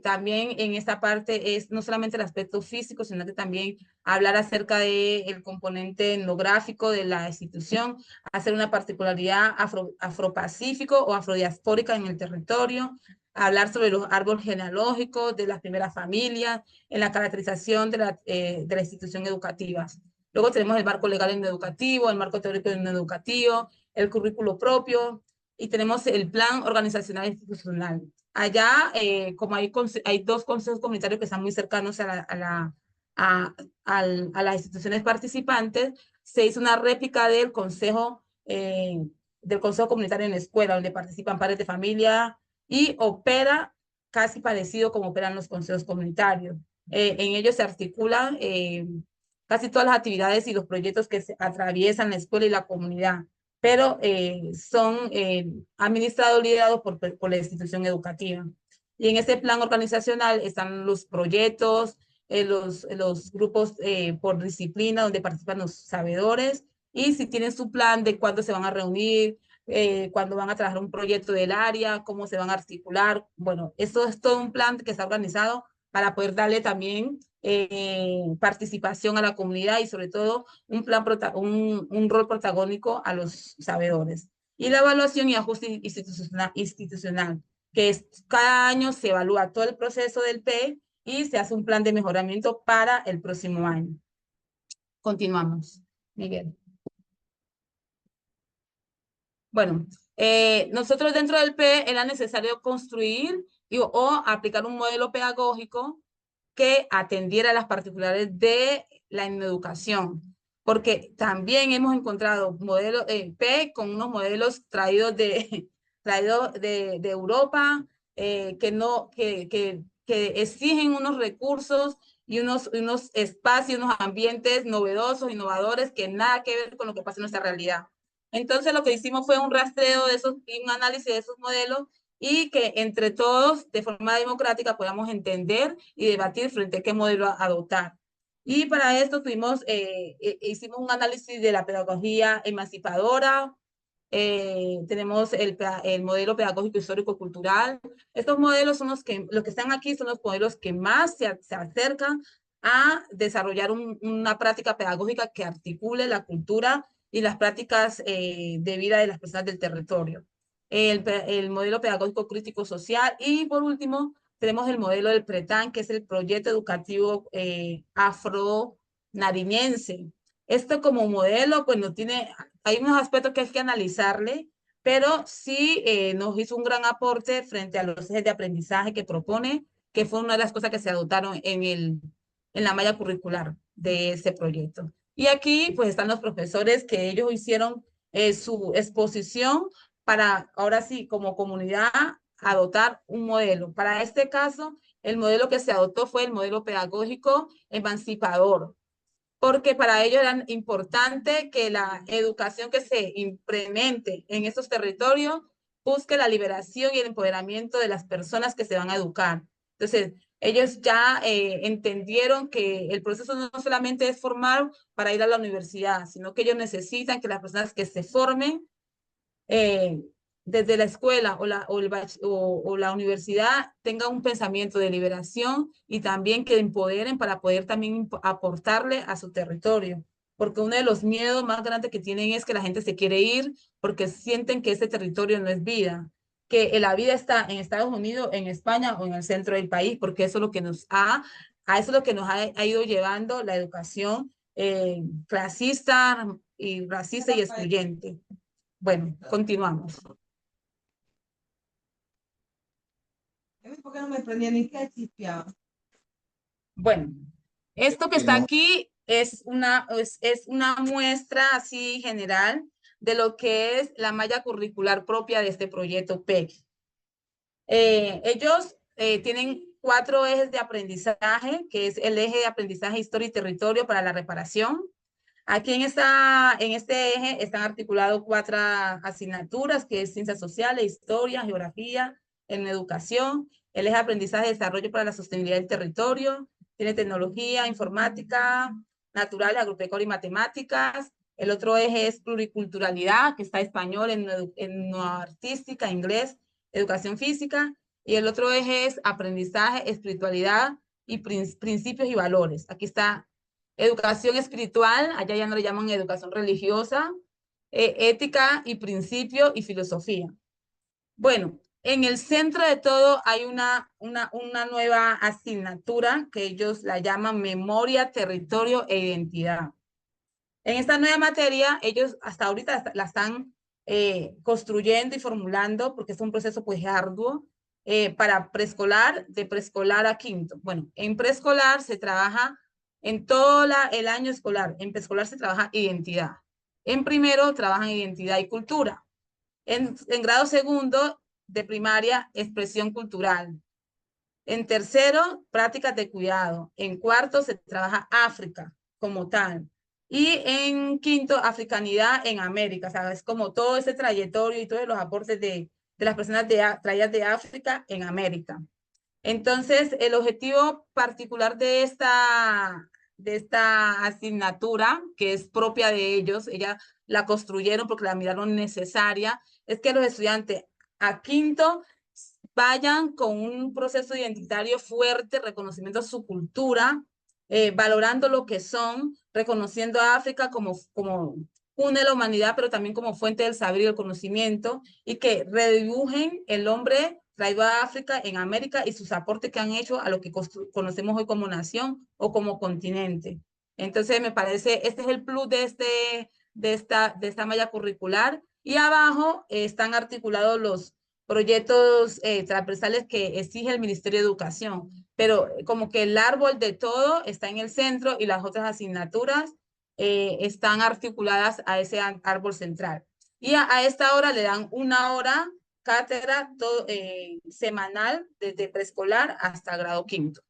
También en esta parte es no solamente el aspecto físico, sino que también hablar acerca del componente etnográfico de la institución, hacer una particularidad afropacífico o afrodiaspórica en el territorio, hablar sobre los árboles genealógicos de las primeras familias, en la caracterización de la institución educativa. Luego tenemos el marco legal en educativo, el marco teórico en educativo, el currículo propio, y tenemos el plan organizacional institucional. Allá, como hay dos consejos comunitarios que están muy cercanos a las instituciones participantes, se hizo una réplica del consejo comunitario en la escuela, donde participan padres de familia y opera casi parecido como operan los consejos comunitarios. En ellos se articulan casi todas las actividades y los proyectos que se atraviesan la escuela y la comunidad. pero son administrados, liderados por la institución educativa. Y en ese plan organizacional están los proyectos, los grupos por disciplina donde participan los sabedores, y si tienen su plan de cuándo se van a reunir, cuándo van a trabajar un proyecto del área, cómo se van a articular. Bueno, eso es todo un plan que está organizado para poder darle también participación a la comunidad y sobre todo un rol protagónico a los sabedores. Y la evaluación y ajuste institucional, que es cada año se evalúa todo el proceso del PE y se hace un plan de mejoramiento para el próximo año. Continuamos, Miguel. Bueno, nosotros dentro del PE era necesario construir o aplicar un modelo pedagógico que atendiera las particularidades de la educación, porque también hemos encontrado modelos P con unos modelos traídos de, de Europa que exigen unos recursos y unos espacios, unos ambientes novedosos, innovadores, que nada que ver con lo que pasa en nuestra realidad. Entonces lo que hicimos fue un rastreo de esos y un análisis de esos modelos y que entre todos, de forma democrática, podamos entender y debatir frente a qué modelo adoptar. Y para esto hicimos un análisis de la pedagogía emancipadora, tenemos el modelo pedagógico histórico-cultural. Estos modelos son los que están aquí son los modelos que más se acercan a desarrollar una práctica pedagógica que articule la cultura y las prácticas de vida de las personas del territorio. El modelo pedagógico crítico social y por último tenemos el modelo del PRETAN, que es el proyecto educativo afro-nariñense. Esto como modelo, pues no tiene, hay unos aspectos que hay que analizarle, pero sí nos hizo un gran aporte frente a los ejes de aprendizaje que propone, que fue una de las cosas que se adoptaron en la malla curricular de ese proyecto. Y aquí pues están los profesores que ellos hicieron su exposición para ahora sí como comunidad adoptar un modelo. Para este caso, el modelo que se adoptó fue el modelo pedagógico emancipador, porque para ellos era importante que la educación que se implemente en estos territorios busque la liberación y el empoderamiento de las personas que se van a educar. Entonces, ellos ya entendieron que el proceso no solamente es formar para ir a la universidad, sino que ellos necesitan que las personas que se formen desde la escuela o la universidad tenga un pensamiento de liberación y también que empoderen para poder también aportarle a su territorio. Porque uno de los miedos más grandes que tienen es que la gente se quiere ir porque sienten que ese territorio no es vida, que la vida está en Estados Unidos, en España o en el centro del país, porque eso es lo que a eso es lo que nos ha ido llevando la educación clasista y racista y excluyente. Bueno, continuamos. ¿Por qué no me prendía ni que chispeaba? Bueno, esto que está aquí es una muestra así general de lo que es la malla curricular propia de este proyecto PEC. Ellos tienen 4 ejes de aprendizaje, que es el eje de aprendizaje historia y territorio para la reparación. Aquí en este eje están articulados 4 asignaturas, que es ciencias sociales, historia, geografía, en educación. El eje de aprendizaje y desarrollo para la sostenibilidad del territorio. Tiene tecnología, informática, natural, agropecuaria y matemáticas. El otro eje es pluriculturalidad, que está español, en artística, inglés, educación física. Y el otro eje es aprendizaje, espiritualidad y principios y valores. Aquí está educación espiritual, allá ya no le llaman educación religiosa, ética y principio y filosofía. Bueno, en el centro de todo hay una nueva asignatura que ellos la llaman memoria, territorio e identidad. En esta nueva materia, ellos hasta ahorita la están construyendo y formulando, porque es un proceso pues arduo, para preescolar, de preescolar a quinto. Bueno, en preescolar se trabaja en todo el año escolar. En preescolar se trabaja identidad. En primero trabajan identidad y cultura. En grado segundo de primaria, expresión cultural. En tercero, prácticas de cuidado. En cuarto se trabaja África como tal. Y en quinto, africanidad en América. O sea, es como todo ese trayectorio y todos los aportes de las personas traídas de África en América. Entonces, el objetivo particular de esta asignatura, que es propia de ellos, ella la construyeron porque la miraron necesaria, es que los estudiantes a quinto vayan con un proceso identitario fuerte, reconocimiento a su cultura, valorando lo que son, reconociendo a África como une de la humanidad, pero también como fuente del saber y del conocimiento, y que redibujen el hombre traído a África en América y sus aportes que han hecho a lo que conocemos hoy como nación o como continente. Entonces, me parece, este es el plus de esta malla curricular. Y abajo están articulados los proyectos transversales que exige el Ministerio de Educación, pero como que el árbol de todo está en el centro y las otras asignaturas están articuladas a ese árbol central. Y a esta hora le dan una hora cátedra semanal desde preescolar hasta grado quinto.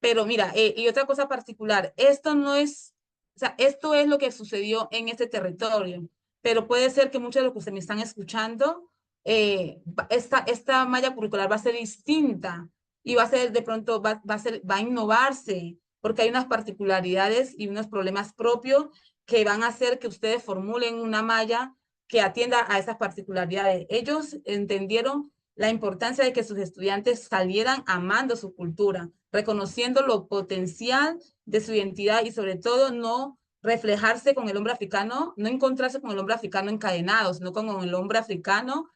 Pero mira, y otra cosa particular, esto no es, o sea, esto es lo que sucedió en este territorio, pero puede ser que muchos de los que se me están escuchando, esta malla curricular va a ser distinta y va a ser, de pronto, va a innovarse, porque hay unas particularidades y unos problemas propios que van a hacer que ustedes formulen una malla que atienda a esas particularidades. Ellos entendieron la importancia de que sus estudiantes salieran amando su cultura, reconociendo lo potencial de su identidad y sobre todo no reflejarse con el hombre africano, no encontrarse con el hombre africano encadenado, sino con el hombre africano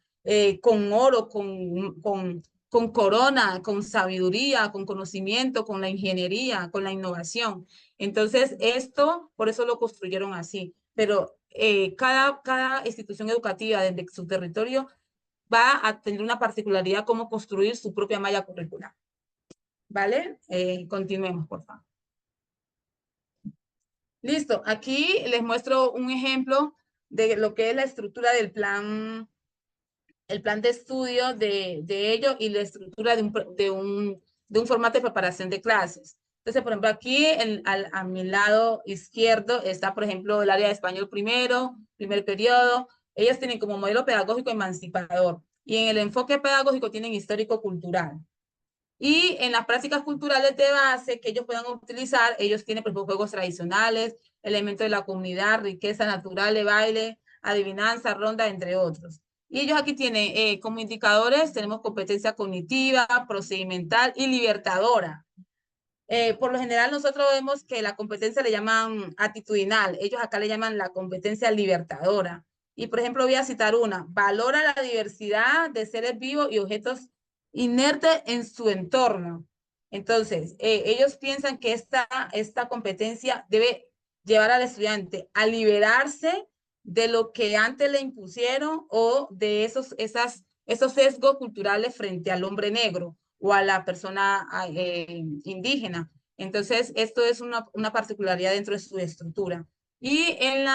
con oro, con corona, con sabiduría, con conocimiento, con la ingeniería, con la innovación. Entonces, esto, por eso lo construyeron así. Pero cada institución educativa desde su territorio va a tener una particularidad cómo construir su propia malla curricular. ¿Vale? Continuemos, por favor. Listo. Aquí les muestro un ejemplo de lo que es la estructura del plan, el plan de estudio de ello y la estructura de un formato de preparación de clases. Entonces, por ejemplo, aquí a mi lado izquierdo está, por ejemplo, el área de español primer periodo. Ellos tienen como modelo pedagógico emancipador y en el enfoque pedagógico tienen histórico-cultural. Y en las prácticas culturales de base que ellos puedan utilizar, ellos tienen, por ejemplo, juegos tradicionales, elementos de la comunidad, riqueza natural de baile, adivinanza, ronda, entre otros. Y ellos aquí tienen como indicadores, tenemos competencia cognitiva, procedimental y libertadora. Por lo general nosotros vemos que la competencia le llaman actitudinal, ellos acá le llaman la competencia libertadora. Y por ejemplo voy a citar una, valora la diversidad de seres vivos y objetos inertes en su entorno. Entonces, ellos piensan que esta competencia debe llevar al estudiante a liberarse de lo que antes le impusieron o de esos sesgos culturales frente al hombre negro o a la persona indígena. Entonces, esto es una particularidad dentro de su estructura. Y en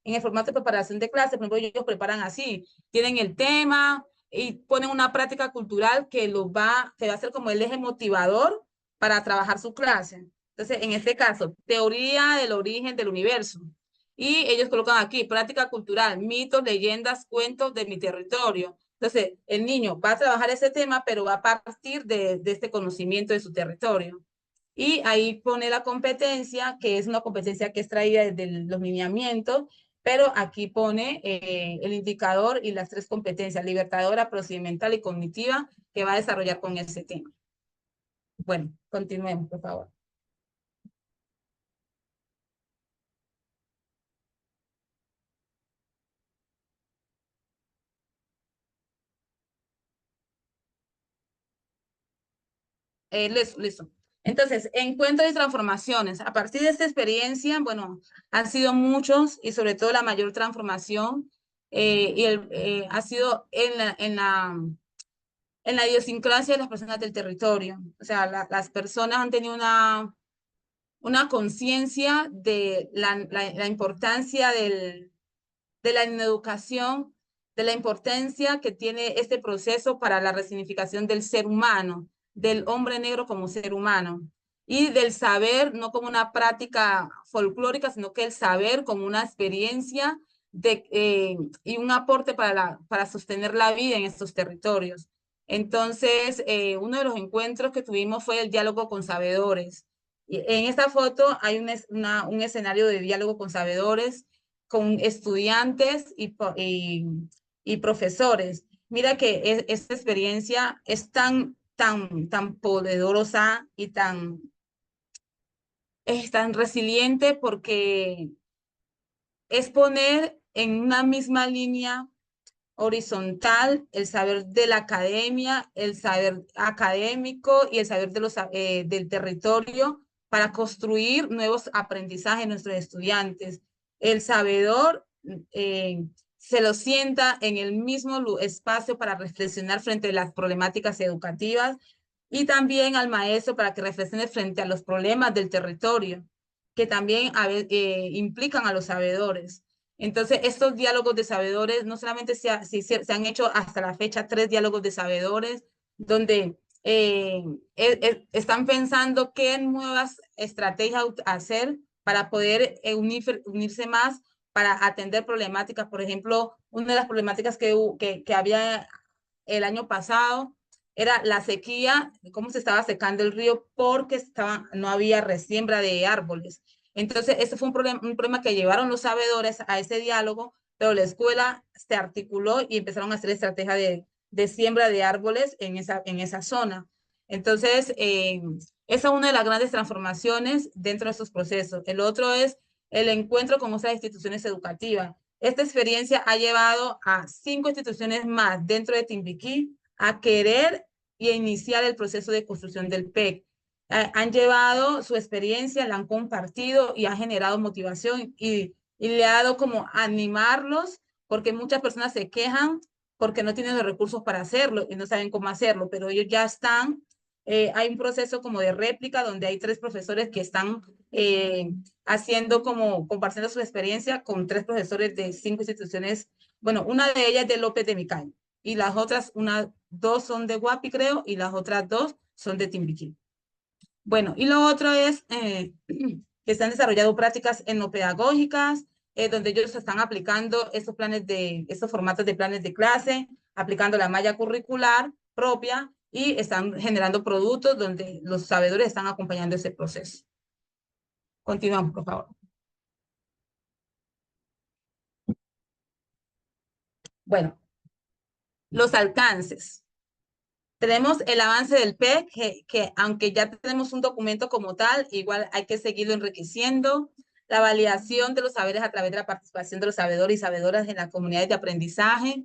el formato de preparación de clase, por ejemplo, ellos preparan así, tienen el tema y ponen una práctica cultural que va a ser como el eje motivador para trabajar su clase. Entonces, en este caso, teoría del origen del universo. Y ellos colocan aquí, práctica cultural, mitos, leyendas, cuentos de mi territorio. Entonces, el niño va a trabajar ese tema, pero va a partir de este conocimiento de su territorio. Y ahí pone la competencia, que es una competencia que es traída desde los lineamientos, pero aquí pone el indicador y las tres competencias, libertadora, procedimental y cognitiva, que va a desarrollar con ese tema. Bueno, continuemos, por favor. Listo. Entonces, encuentros y transformaciones. A partir de esta experiencia, bueno, han sido muchos y sobre todo la mayor transformación ha sido en la idiosincrasia de las personas del territorio. O sea, las personas han tenido una conciencia de la importancia de la educación, de la importancia que tiene este proceso para la resignificación del ser humano, del hombre negro como ser humano. y del saber no como una práctica folclórica, sino que el saber como una experiencia y un aporte para sostener la vida en estos territorios. Entonces, uno de los encuentros que tuvimos fue el diálogo con sabedores. Y en esta foto hay un escenario de diálogo con sabedores, con estudiantes y profesores. Mira que esta experiencia es tan poderosa y es tan resiliente porque es poner en una misma línea horizontal el saber de la academia, el saber académico y el saber del territorio para construir nuevos aprendizajes en nuestros estudiantes. El sabedor se lo sienta en el mismo espacio para reflexionar frente a las problemáticas educativas y también al maestro para que reflexione frente a los problemas del territorio, que también implican a los sabedores. Entonces, estos diálogos de sabedores, no solamente se han hecho hasta la fecha 3 diálogos de sabedores, donde están pensando qué nuevas estrategias hacer para poder unirse más para atender problemáticas. Por ejemplo, una de las problemáticas que había el año pasado era la sequía, cómo se estaba secando el río porque no había resiembra de árboles. Entonces, ese fue un problema que llevaron los sabedores a ese diálogo, pero la escuela se articuló y empezaron a hacer estrategia de siembra de árboles en esa zona. Entonces, esa es una de las grandes transformaciones dentro de estos procesos. El otro es el encuentro con otras instituciones educativas. Esta experiencia ha llevado a 5 instituciones más dentro de Timbiquí a querer y a iniciar el proceso de construcción del PEC. Han llevado su experiencia, la han compartido y ha generado motivación y le ha dado como animarlos, porque muchas personas se quejan porque no tienen los recursos para hacerlo y no saben cómo hacerlo, pero ellos ya están. Hay un proceso como de réplica donde hay 3 profesores que están haciendo compartiendo su experiencia con 3 profesores de 5 instituciones. Bueno, una de ellas es de López de Micay y las otras, 2 son de Guapi, creo, y las otras 2 son de Timbiquí. Bueno, y lo otro es que se han desarrollado prácticas etnopedagógicas, donde ellos están aplicando estos formatos de planes de clase, aplicando la malla curricular propia y están generando productos donde los sabedores están acompañando ese proceso. Continuamos, por favor. Bueno, los alcances. Tenemos el avance del PEC, que aunque ya tenemos un documento como tal, igual hay que seguirlo enriqueciendo. La validación de los saberes a través de la participación de los sabedores y sabedoras en las comunidades de aprendizaje.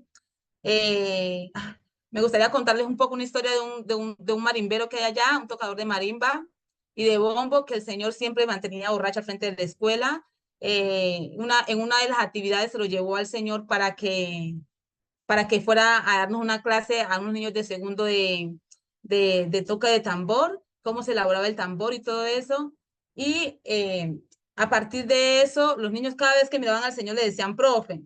Me gustaría contarles un poco una historia de un marimbero que hay allá, un tocador de marimba y de bombo, que el señor siempre mantenía borracho al frente de la escuela. En una de las actividades se lo llevó al señor para que fuera a darnos una clase a unos niños de segundo de toque de tambor, cómo se elaboraba el tambor y todo eso. Y a partir de eso, los niños cada vez que miraban al señor le decían profe.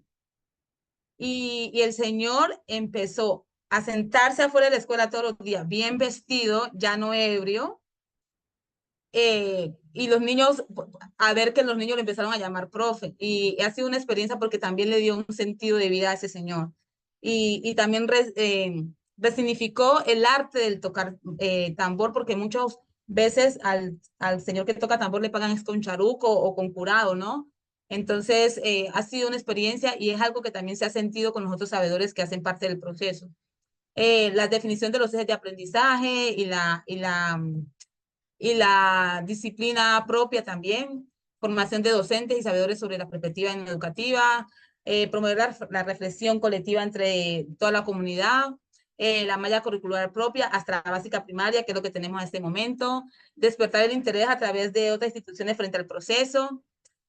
Y el señor empezó a sentarse afuera de la escuela todos los días, bien vestido, ya no ebrio. Y los niños, a ver que los niños le empezaron a llamar profe. Y ha sido una experiencia porque también le dio un sentido de vida a ese señor. Y también resignificó el arte del tocar tambor, porque muchas veces al señor que toca tambor le pagan con charuco o con curado, ¿no? Entonces, ha sido una experiencia y es algo que también se ha sentido con los otros sabedores que hacen parte del proceso. La definición de los ejes de aprendizaje y la disciplina propia también, formación de docentes y sabedores sobre la perspectiva educativa, promover la reflexión colectiva entre toda la comunidad, la malla curricular propia hasta la básica primaria, que es lo que tenemos en este momento, despertar el interés a través de otras instituciones frente al proceso,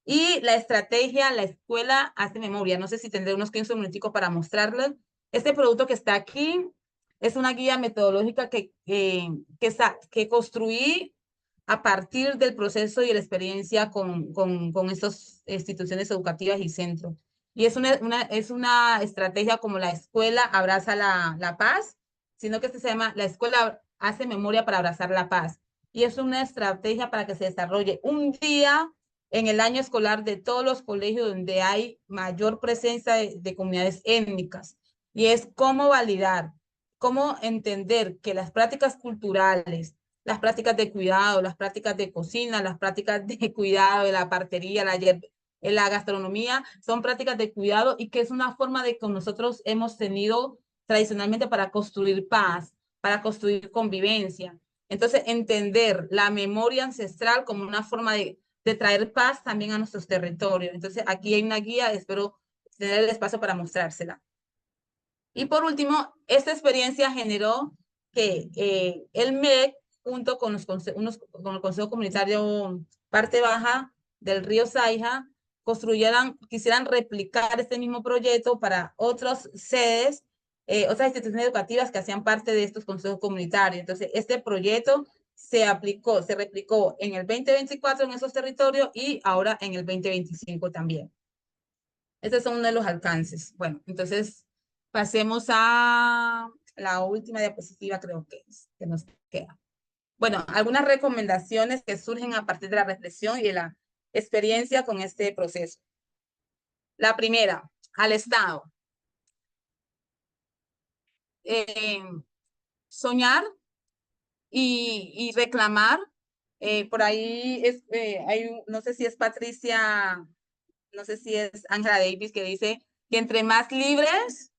y la estrategia, la escuela hace memoria. No sé si tendré unos 15 minuticos para mostrarles. Este producto que está aquí es una guía metodológica que construí a partir del proceso y la experiencia con estas instituciones educativas y centros. Y es una estrategia como la escuela abraza la paz, sino que se llama la escuela hace memoria para abrazar la paz. y es una estrategia para que se desarrolle un día en el año escolar de todos los colegios donde hay mayor presencia de comunidades étnicas, y es cómo validar, cómo entender que las prácticas culturales, las prácticas de cuidado, las prácticas de cocina, las prácticas de cuidado de la partería, la gastronomía, son prácticas de cuidado y que es una forma de que nosotros hemos tenido tradicionalmente para construir paz, para construir convivencia. Entonces, entender la memoria ancestral como una forma de traer paz también a nuestros territorios. Entonces, aquí hay una guía, espero tener el espacio para mostrársela. Y por último, esta experiencia generó que el MEC, junto con, con el Consejo Comunitario Parte Baja del río Saija, quisieran replicar este mismo proyecto para otras sedes, otras instituciones educativas que hacían parte de estos consejos comunitarios. Entonces, este proyecto se replicó en el 2024 en esos territorios y ahora en el 2025 también. Estos son uno de los alcances. Bueno, entonces pasemos a la última diapositiva, creo que nos queda. Bueno, algunas recomendaciones que surgen a partir de la reflexión y de la experiencia con este proceso. La primera, al Estado. Soñar y reclamar. Por ahí no sé si es Patricia, no sé si es Angela Davis, que dice que entre más libres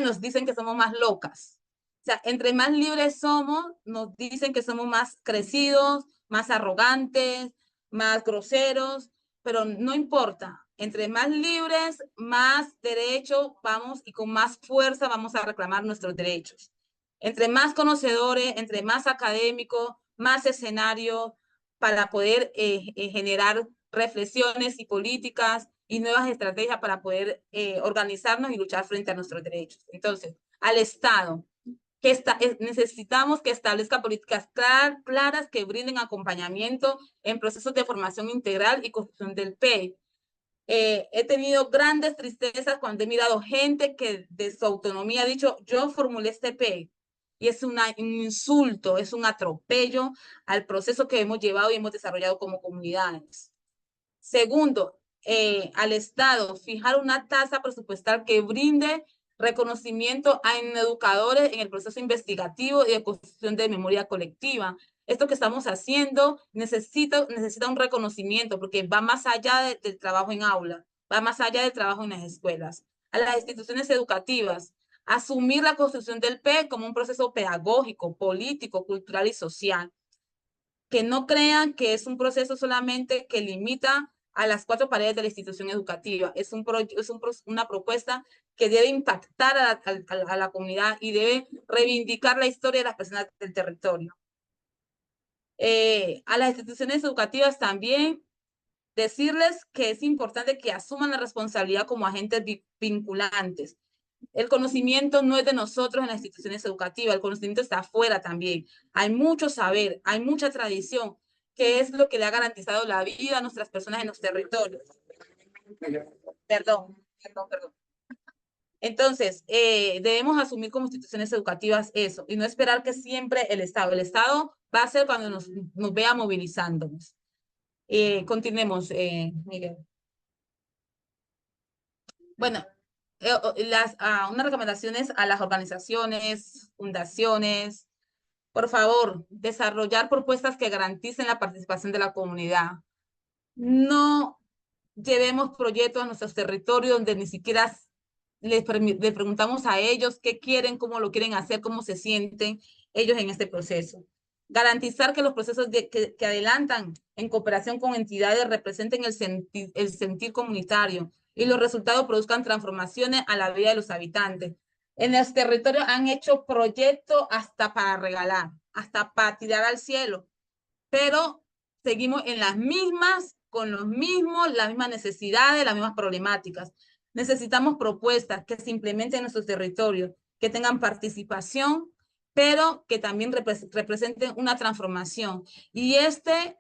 nos dicen que somos más locas. O sea, entre más libres somos, nos dicen que somos más crecidos, más arrogantes, más groseros, pero no importa. Entre más libres, más derechos vamos y con más fuerza vamos a reclamar nuestros derechos. Entre más conocedores, entre más académicos, más escenario para poder generar reflexiones y políticas y nuevas estrategias para poder organizarnos y luchar frente a nuestros derechos. Entonces, al Estado, necesitamos que establezca políticas claras que brinden acompañamiento en procesos de formación integral y construcción del PE. He tenido grandes tristezas cuando he mirado gente que de su autonomía ha dicho, yo formulé este PE. Y es un insulto, es un atropello al proceso que hemos llevado y hemos desarrollado como comunidades. Segundo, al Estado fijar una tasa presupuestal que brinde reconocimiento a educadores en el proceso investigativo y de construcción de memoria colectiva. Esto que estamos haciendo necesita un reconocimiento porque va más allá del trabajo en aula, va más allá del trabajo en las escuelas. A las instituciones educativas, asumir la construcción del PE como un proceso pedagógico, político, cultural y social. Que no crean que es un proceso solamente que limita a las cuatro paredes de la institución educativa. Es una propuesta que debe impactar a la comunidad y debe reivindicar la historia de las personas del territorio. A las instituciones educativas también decirles que es importante que asuman la responsabilidad como agentes vinculantes. El conocimiento no es de nosotros en las instituciones educativas, el conocimiento está afuera también. Hay mucho saber, hay mucha tradición, que es lo que le ha garantizado la vida a nuestras personas en los territorios. Perdón. Entonces, debemos asumir como instituciones educativas eso y no esperar que siempre el Estado va a ser cuando nos vea movilizándonos. Continuemos, Miguel. Bueno, unas recomendaciones a las organizaciones, fundaciones. Por favor, desarrollar propuestas que garanticen la participación de la comunidad. No llevemos proyectos a nuestros territorios donde ni siquiera les preguntamos a ellos qué quieren, cómo lo quieren hacer, cómo se sienten ellos en este proceso. Garantizar que los procesos que adelantan en cooperación con entidades representen el sentir comunitario y los resultados produzcan transformaciones a la vida de los habitantes. En los territorios han hecho proyectos hasta para regalar, hasta para tirar al cielo, pero seguimos en las mismas, con los mismos, las mismas necesidades, las mismas problemáticas. Necesitamos propuestas que se implementen en nuestros territorios, que tengan participación, pero que también representen una transformación. Y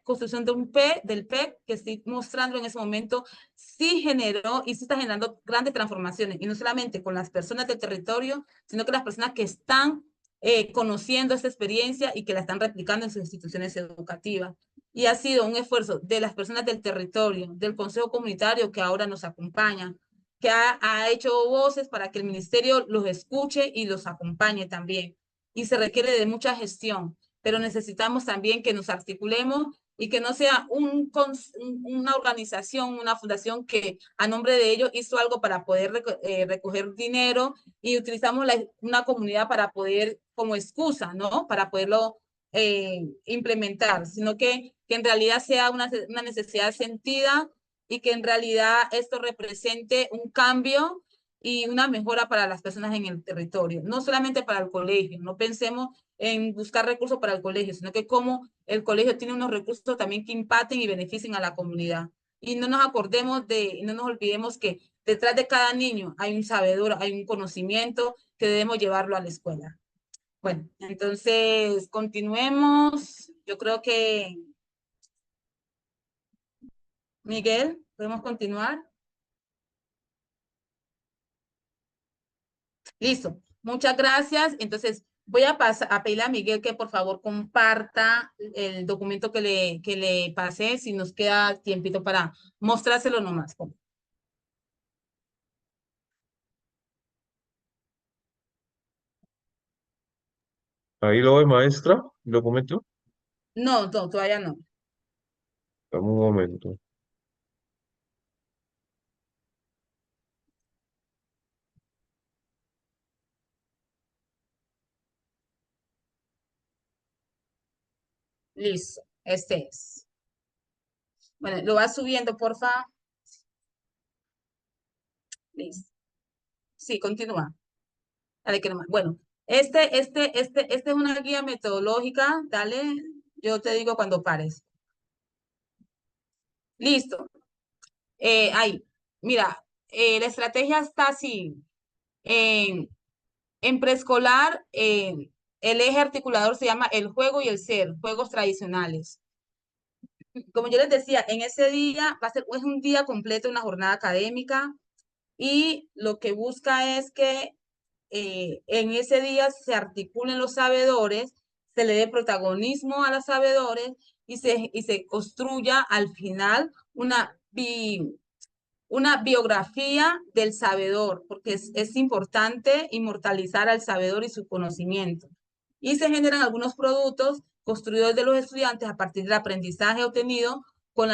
construcción de del PEC, que estoy mostrando en ese momento, sí generó y sí está generando grandes transformaciones, y no solamente con las personas del territorio, sino que las personas que están conociendo esta experiencia y que la están replicando en sus instituciones educativas. Y ha sido un esfuerzo de las personas del territorio, del Consejo Comunitario que ahora nos acompaña, que ha hecho voces para que el ministerio los escuche y los acompañe también. Y se requiere de mucha gestión, pero necesitamos también que nos articulemos y que no sea una organización, una fundación que a nombre de ellos hizo algo para poder recoger dinero y utilizamos una comunidad para poder, como excusa, ¿no? Para poderlo implementar, sino que en realidad sea una necesidad sentida y que en realidad esto represente un cambio y una mejora para las personas en el territorio, no solamente para el colegio. No pensemos en buscar recursos para el colegio, sino que como el colegio tiene unos recursos también que impacten y beneficien a la comunidad. Y no nos acordemos no nos olvidemos que detrás de cada niño hay un sabedor, hay un conocimiento que debemos llevarlo a la escuela. Bueno, entonces continuemos. Yo creo que, Miguel, podemos continuar. Listo. Muchas gracias. Entonces, voy a pedirle a Miguel que por favor comparta el documento que le pasé, si nos queda tiempito para mostrárselo nomás. Ahí lo ve, maestra, el documento. No, no, todavía no. Dame un momento. Listo. Este es. Bueno, lo va subiendo, porfa. Listo. Sí, continúa. Dale, que nomás. Bueno, este es una guía metodológica. Dale, yo te digo cuando pares. Listo. Ahí. Mira, la estrategia está así. En, en preescolar, el eje articulador se llama el juego y el ser, juegos tradicionales. Como yo les decía, en ese día es un día completo, una jornada académica, y lo que busca es que en ese día se articulen los sabedores, se le dé protagonismo a los sabedores y se construya al final una biografía del sabedor, porque es importante inmortalizar al sabedor y su conocimiento. Y se generan algunos productos construidos de los estudiantes a partir del aprendizaje obtenido con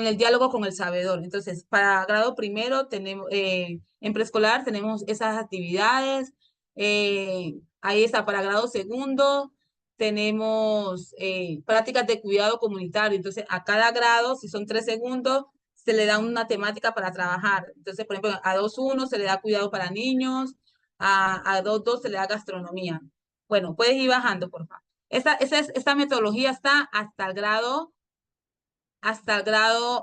el diálogo con el sabedor. Entonces, para grado primero, en preescolar tenemos esas actividades. Ahí está, para grado segundo, tenemos prácticas de cuidado comunitario. Entonces, a cada grado, si son 3 segundos, se le da una temática para trabajar. Entonces, por ejemplo, a 2.1 se le da cuidado para niños, a 2.2 se le da gastronomía. Bueno, puedes ir bajando, por favor. Esta metodología está hasta el grado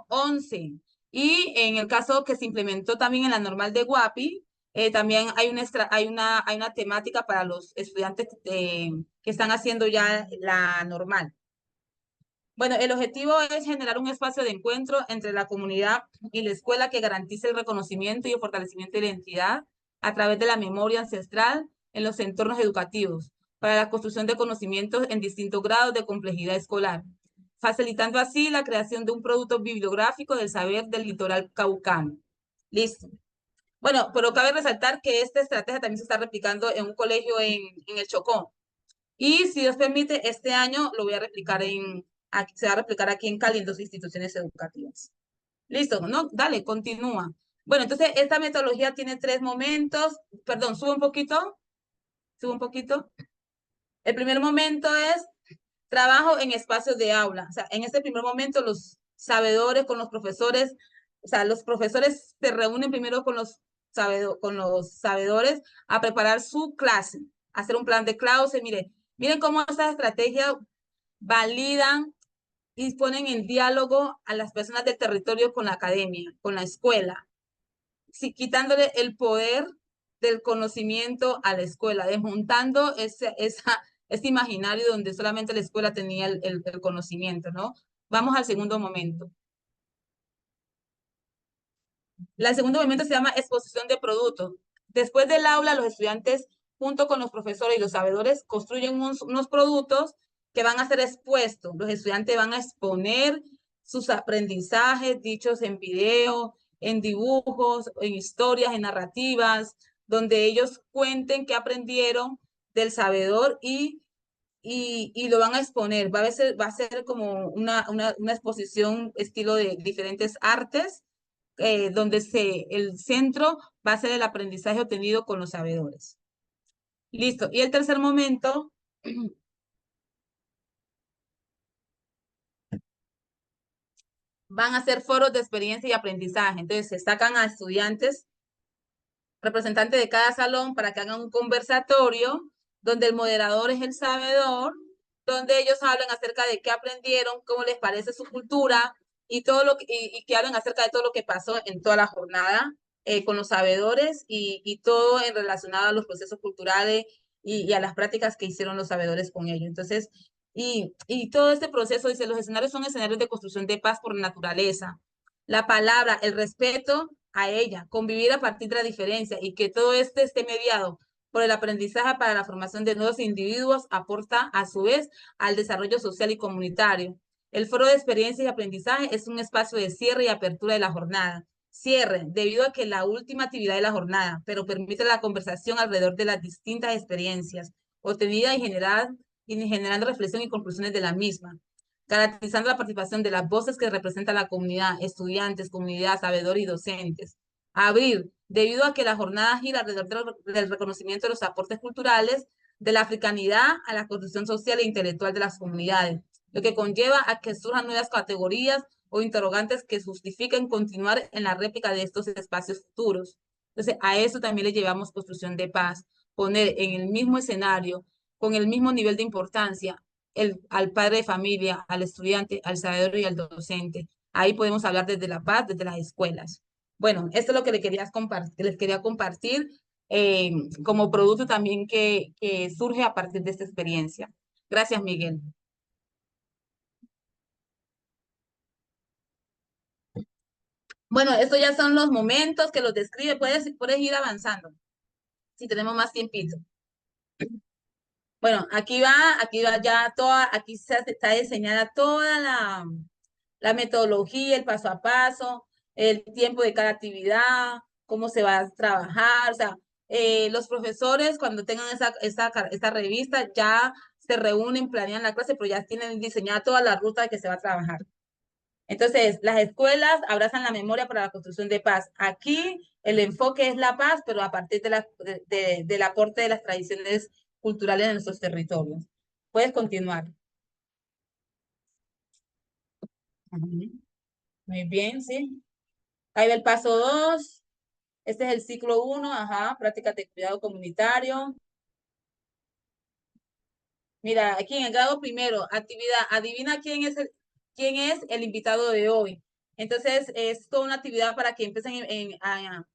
11. Y en el caso que se implementó también en la normal de Guapi, también hay una temática para los estudiantes que están haciendo ya la normal. Bueno, el objetivo es generar un espacio de encuentro entre la comunidad y la escuela que garantice el reconocimiento y el fortalecimiento de la identidad a través de la memoria ancestral en los entornos educativos para la construcción de conocimientos en distintos grados de complejidad escolar, facilitando así la creación de un producto bibliográfico del saber del litoral caucano. Listo. Bueno, pero cabe resaltar que esta estrategia también se está replicando en un colegio en el Chocó. Y si Dios permite, este año lo voy a replicar se va a replicar aquí en Cali en 2 instituciones educativas. Listo, ¿no? Dale, continúa. Bueno, entonces esta metodología tiene 3 momentos. Perdón, sube un poquito. Sube un poquito. El primer momento es trabajo en espacios de aula. O sea, en este primer momento los sabedores con los profesores, o sea, los profesores se reúnen primero con los sabedores a preparar su clase, hacer un plan de clase. Miren cómo estas estrategias validan y ponen en diálogo a las personas del territorio con la academia, con la escuela, quitándole el poder del conocimiento a la escuela, desmontando ese imaginario donde solamente la escuela tenía el conocimiento, ¿no? Vamos al segundo momento. El segundo momento se llama exposición de productos. Después del aula, los estudiantes junto con los profesores y los sabedores, construyen unos productos que van a ser expuestos. Los estudiantes van a exponer sus aprendizajes dichos en video, en dibujos, en historias, en narrativas, donde ellos cuenten qué aprendieron del sabedor y lo van a exponer. Va a ser como una exposición estilo de diferentes artes, donde el centro va a ser el aprendizaje obtenido con los sabedores. Listo. Y el tercer momento van a ser foros de experiencia y aprendizaje. Entonces se sacan a estudiantes, representantes de cada salón, para que hagan un conversatorio donde el moderador es el sabedor, donde ellos hablan acerca de qué aprendieron, cómo les parece su cultura y todo y que hablen acerca de todo lo que pasó en toda la jornada con los sabedores y todo en relacionado a los procesos culturales y a las prácticas que hicieron los sabedores con ellos. Entonces, y todo este proceso, dice, los escenarios son escenarios de construcción de paz por naturaleza. La palabra, el respeto a ella, convivir a partir de la diferencia y que todo este esté mediado por el aprendizaje para la formación de nuevos individuos, aporta a su vez al desarrollo social y comunitario. El foro de experiencia y aprendizaje es un espacio de cierre y apertura de la jornada. Cierre, debido a que la última actividad de la jornada, pero permite la conversación alrededor de las distintas experiencias obtenidas y generando reflexión y conclusiones de la misma, garantizando la participación de las voces que representan la comunidad, estudiantes, comunidad, sabedores y docentes. Abrir, debido a que la jornada gira alrededor del reconocimiento de los aportes culturales, de la africanidad a la construcción social e intelectual de las comunidades, lo que conlleva a que surjan nuevas categorías o interrogantes que justifiquen continuar en la réplica de estos espacios futuros. Entonces, a eso también le llevamos construcción de paz, poner en el mismo escenario, con el mismo nivel de importancia, al padre de familia, al estudiante, al sabedor y al docente. Ahí podemos hablar desde la paz, desde las escuelas. Bueno, esto es lo que les quería compartir como producto también que surge a partir de esta experiencia. Gracias, Miguel. Bueno, estos ya son los momentos que los describe. Puedes ir avanzando, si tenemos más tiempito. Bueno, aquí va ya toda, aquí está diseñada toda la metodología, el paso a paso, el tiempo de cada actividad, cómo se va a trabajar. O sea, los profesores cuando tengan esta revista ya se reúnen, planean la clase, pero ya tienen diseñada toda la ruta de que se va a trabajar. Entonces, las escuelas abrazan la memoria para la construcción de paz. Aquí el enfoque es la paz, pero a partir del aporte de las tradiciones culturales de nuestros territorios. Puedes continuar. Muy bien, sí. Ahí va el paso 2. Este es el ciclo 1, ajá, prácticas de cuidado comunitario. Mira, aquí en el grado primero, actividad, adivina quién es el invitado de hoy. Entonces, es toda una actividad para que empiecen a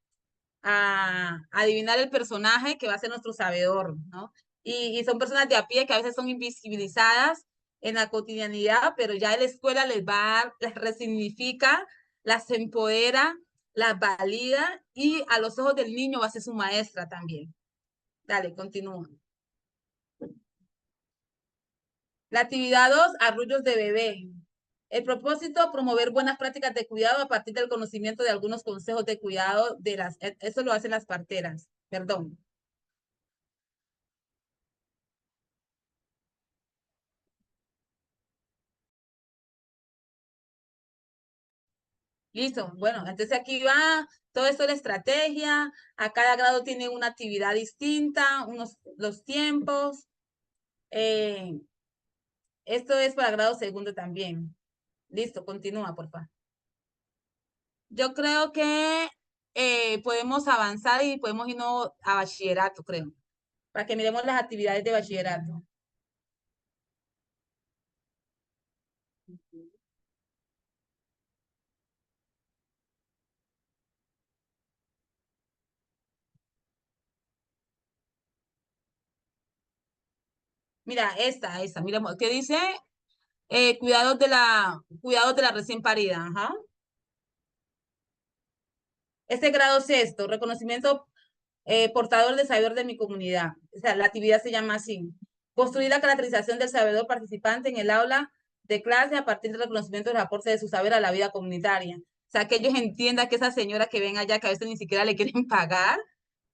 adivinar el personaje que va a ser nuestro sabedor, ¿no? Y son personas de a pie que a veces son invisibilizadas en la cotidianidad, pero ya en la escuela las resignifica, las empodera, las valida y a los ojos del niño va a ser su maestra también. Dale, continúa. La actividad 2, arrullos de bebé. El propósito, promover buenas prácticas de cuidado a partir del conocimiento de algunos consejos de cuidado eso lo hacen las parteras, perdón. Listo, bueno, entonces aquí va todo esto de la estrategia, a cada grado tiene una actividad distinta, los tiempos, esto es para grado segundo también. Listo, continúa, por favor. Yo creo que podemos avanzar y podemos irnos a bachillerato, creo, para que miremos las actividades de bachillerato. Mira, esta, mira, ¿qué dice? Cuidados de la recién parida, ajá. Este grado sexto, reconocimiento portador del saber de mi comunidad. O sea, la actividad se llama así. Construir la caracterización del sabedor participante en el aula de clase a partir del reconocimiento del aporte de su saber a la vida comunitaria. O sea, que ellos entiendan que esa señora que ven allá, que a veces ni siquiera le quieren pagar,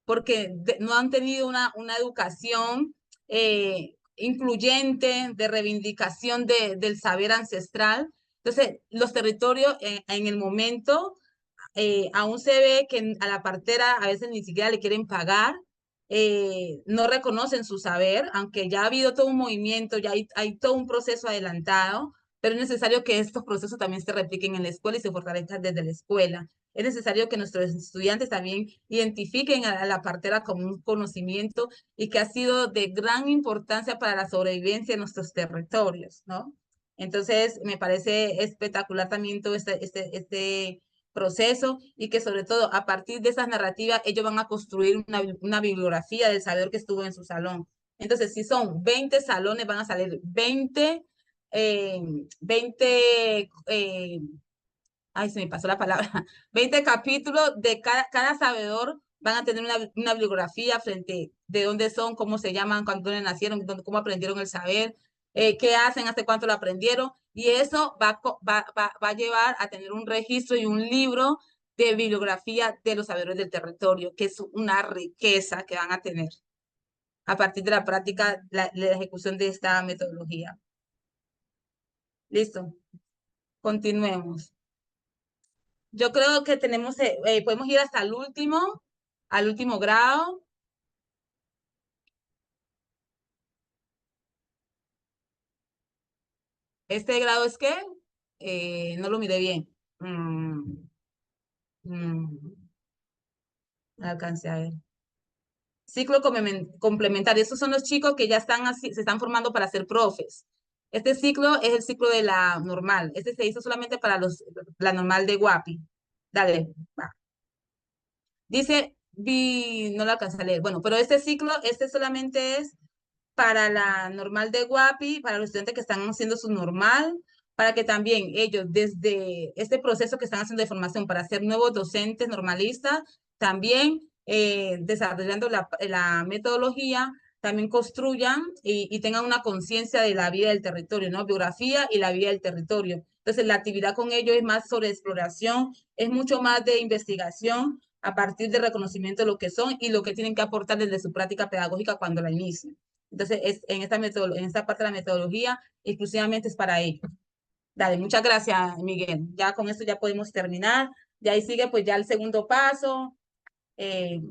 porque no han tenido una educación incluyente de reivindicación del saber ancestral. Entonces, los territorios en el momento aún se ve que a la partera a veces ni siquiera le quieren pagar, no reconocen su saber, aunque ya ha habido todo un movimiento, ya hay todo un proceso adelantado, pero es necesario que estos procesos también se repliquen en la escuela y se fortalezcan desde la escuela. Es necesario que nuestros estudiantes también identifiquen a la partera como un conocimiento y que ha sido de gran importancia para la sobrevivencia de nuestros territorios, ¿no? Entonces, me parece espectacular también todo este proceso y que sobre todo a partir de esas narrativas ellos van a construir una bibliografía del saber que estuvo en su salón. Entonces, si son 20 salones, van a salir 20 ay, se me pasó la palabra, 20 capítulos de cada sabedor van a tener una bibliografía frente de dónde son, cómo se llaman, cuándo nacieron, cómo aprendieron el saber, qué hacen, hace cuánto lo aprendieron, y eso va a llevar a tener un registro y un libro de bibliografía de los saberes del territorio, que es una riqueza que van a tener a partir de la práctica, la ejecución de esta metodología. Listo, continuemos. Yo creo que podemos ir hasta al último grado. ¿Este grado es qué? No lo miré bien. Mm, no alcancé a ver. Ciclo complementario. Estos son los chicos que ya están así, se están formando para ser profes. Este ciclo es el ciclo de la normal. Este se hizo solamente para la normal de Guapi. Dale, va. Dice, no lo alcancé a leer. Bueno, pero este ciclo, este solamente es para la normal de Guapi, para los estudiantes que están haciendo su normal, para que también ellos, desde este proceso que están haciendo de formación para ser nuevos docentes normalistas, también desarrollando la metodología, también construyan y tengan una conciencia de la vida del territorio, ¿no? Biografía y la vida del territorio. Entonces, la actividad con ellos es más sobre exploración, es mucho más de investigación a partir del reconocimiento de lo que son y lo que tienen que aportar desde su práctica pedagógica cuando la inician. Entonces, en esta parte de la metodología, exclusivamente es para ellos. Dale, muchas gracias, Miguel. Ya con esto ya podemos terminar. De ahí sigue pues ya el segundo paso de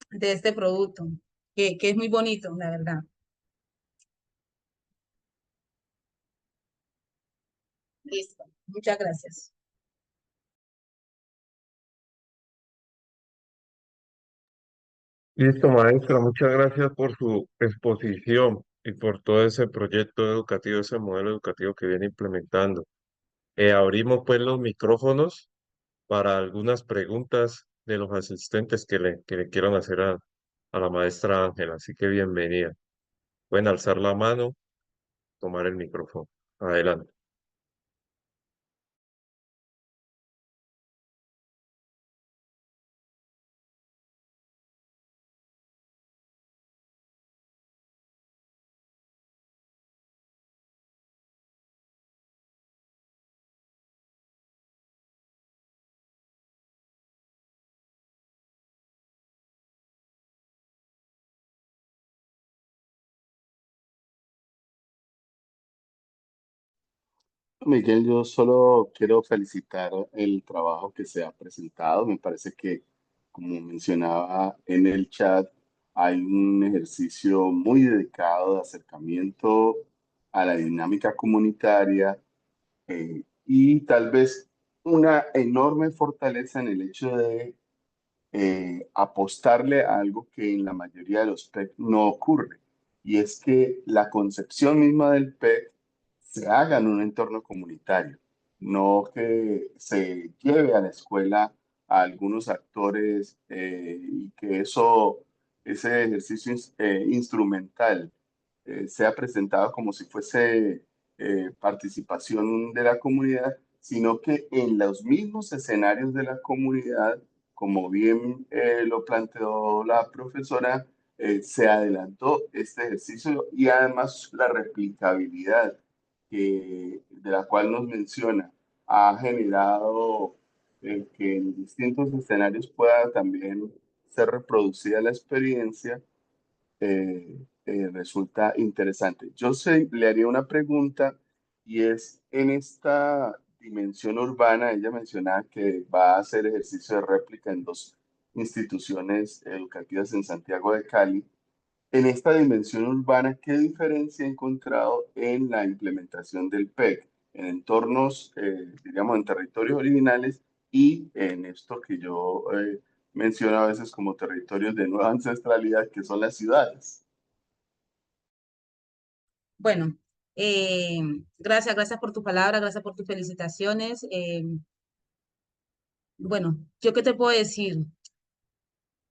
este producto, que es muy bonito, la verdad. Listo. Muchas gracias. Listo, maestra, muchas gracias por su exposición y por todo ese proyecto educativo, ese modelo educativo que viene implementando. Abrimos pues los micrófonos para algunas preguntas de los asistentes que le quieran hacer a la maestra Ángela, así que bienvenida. Pueden alzar la mano, tomar el micrófono. Adelante. Miguel, yo solo quiero felicitar el trabajo que se ha presentado. Me parece que, como mencionaba en el chat, hay un ejercicio muy dedicado de acercamiento a la dinámica comunitaria y tal vez una enorme fortaleza en el hecho de apostarle a algo que en la mayoría de los PEC no ocurre, y es que la concepción misma del PEC se haga en un entorno comunitario, no que se lleve a la escuela a algunos actores y que ese ejercicio instrumental sea presentado como si fuese participación de la comunidad, sino que en los mismos escenarios de la comunidad como bien lo planteó la profesora, se adelantó este ejercicio y además la replicabilidad de la cual nos menciona ha generado que en distintos escenarios pueda también ser reproducida la experiencia. Resulta interesante. Le haría una pregunta y es, en esta dimensión urbana, ella mencionaba que va a hacer ejercicio de réplica en dos instituciones educativas en Santiago de Cali. En esta dimensión urbana, ¿qué diferencia ha encontrado en la implementación del PEC en entornos, digamos, en territorios originales y en esto que yo menciono a veces como territorios de nueva ancestralidad, que son las ciudades? Bueno, gracias por tu palabra, gracias por tus felicitaciones. Bueno, ¿yo qué te puedo decir?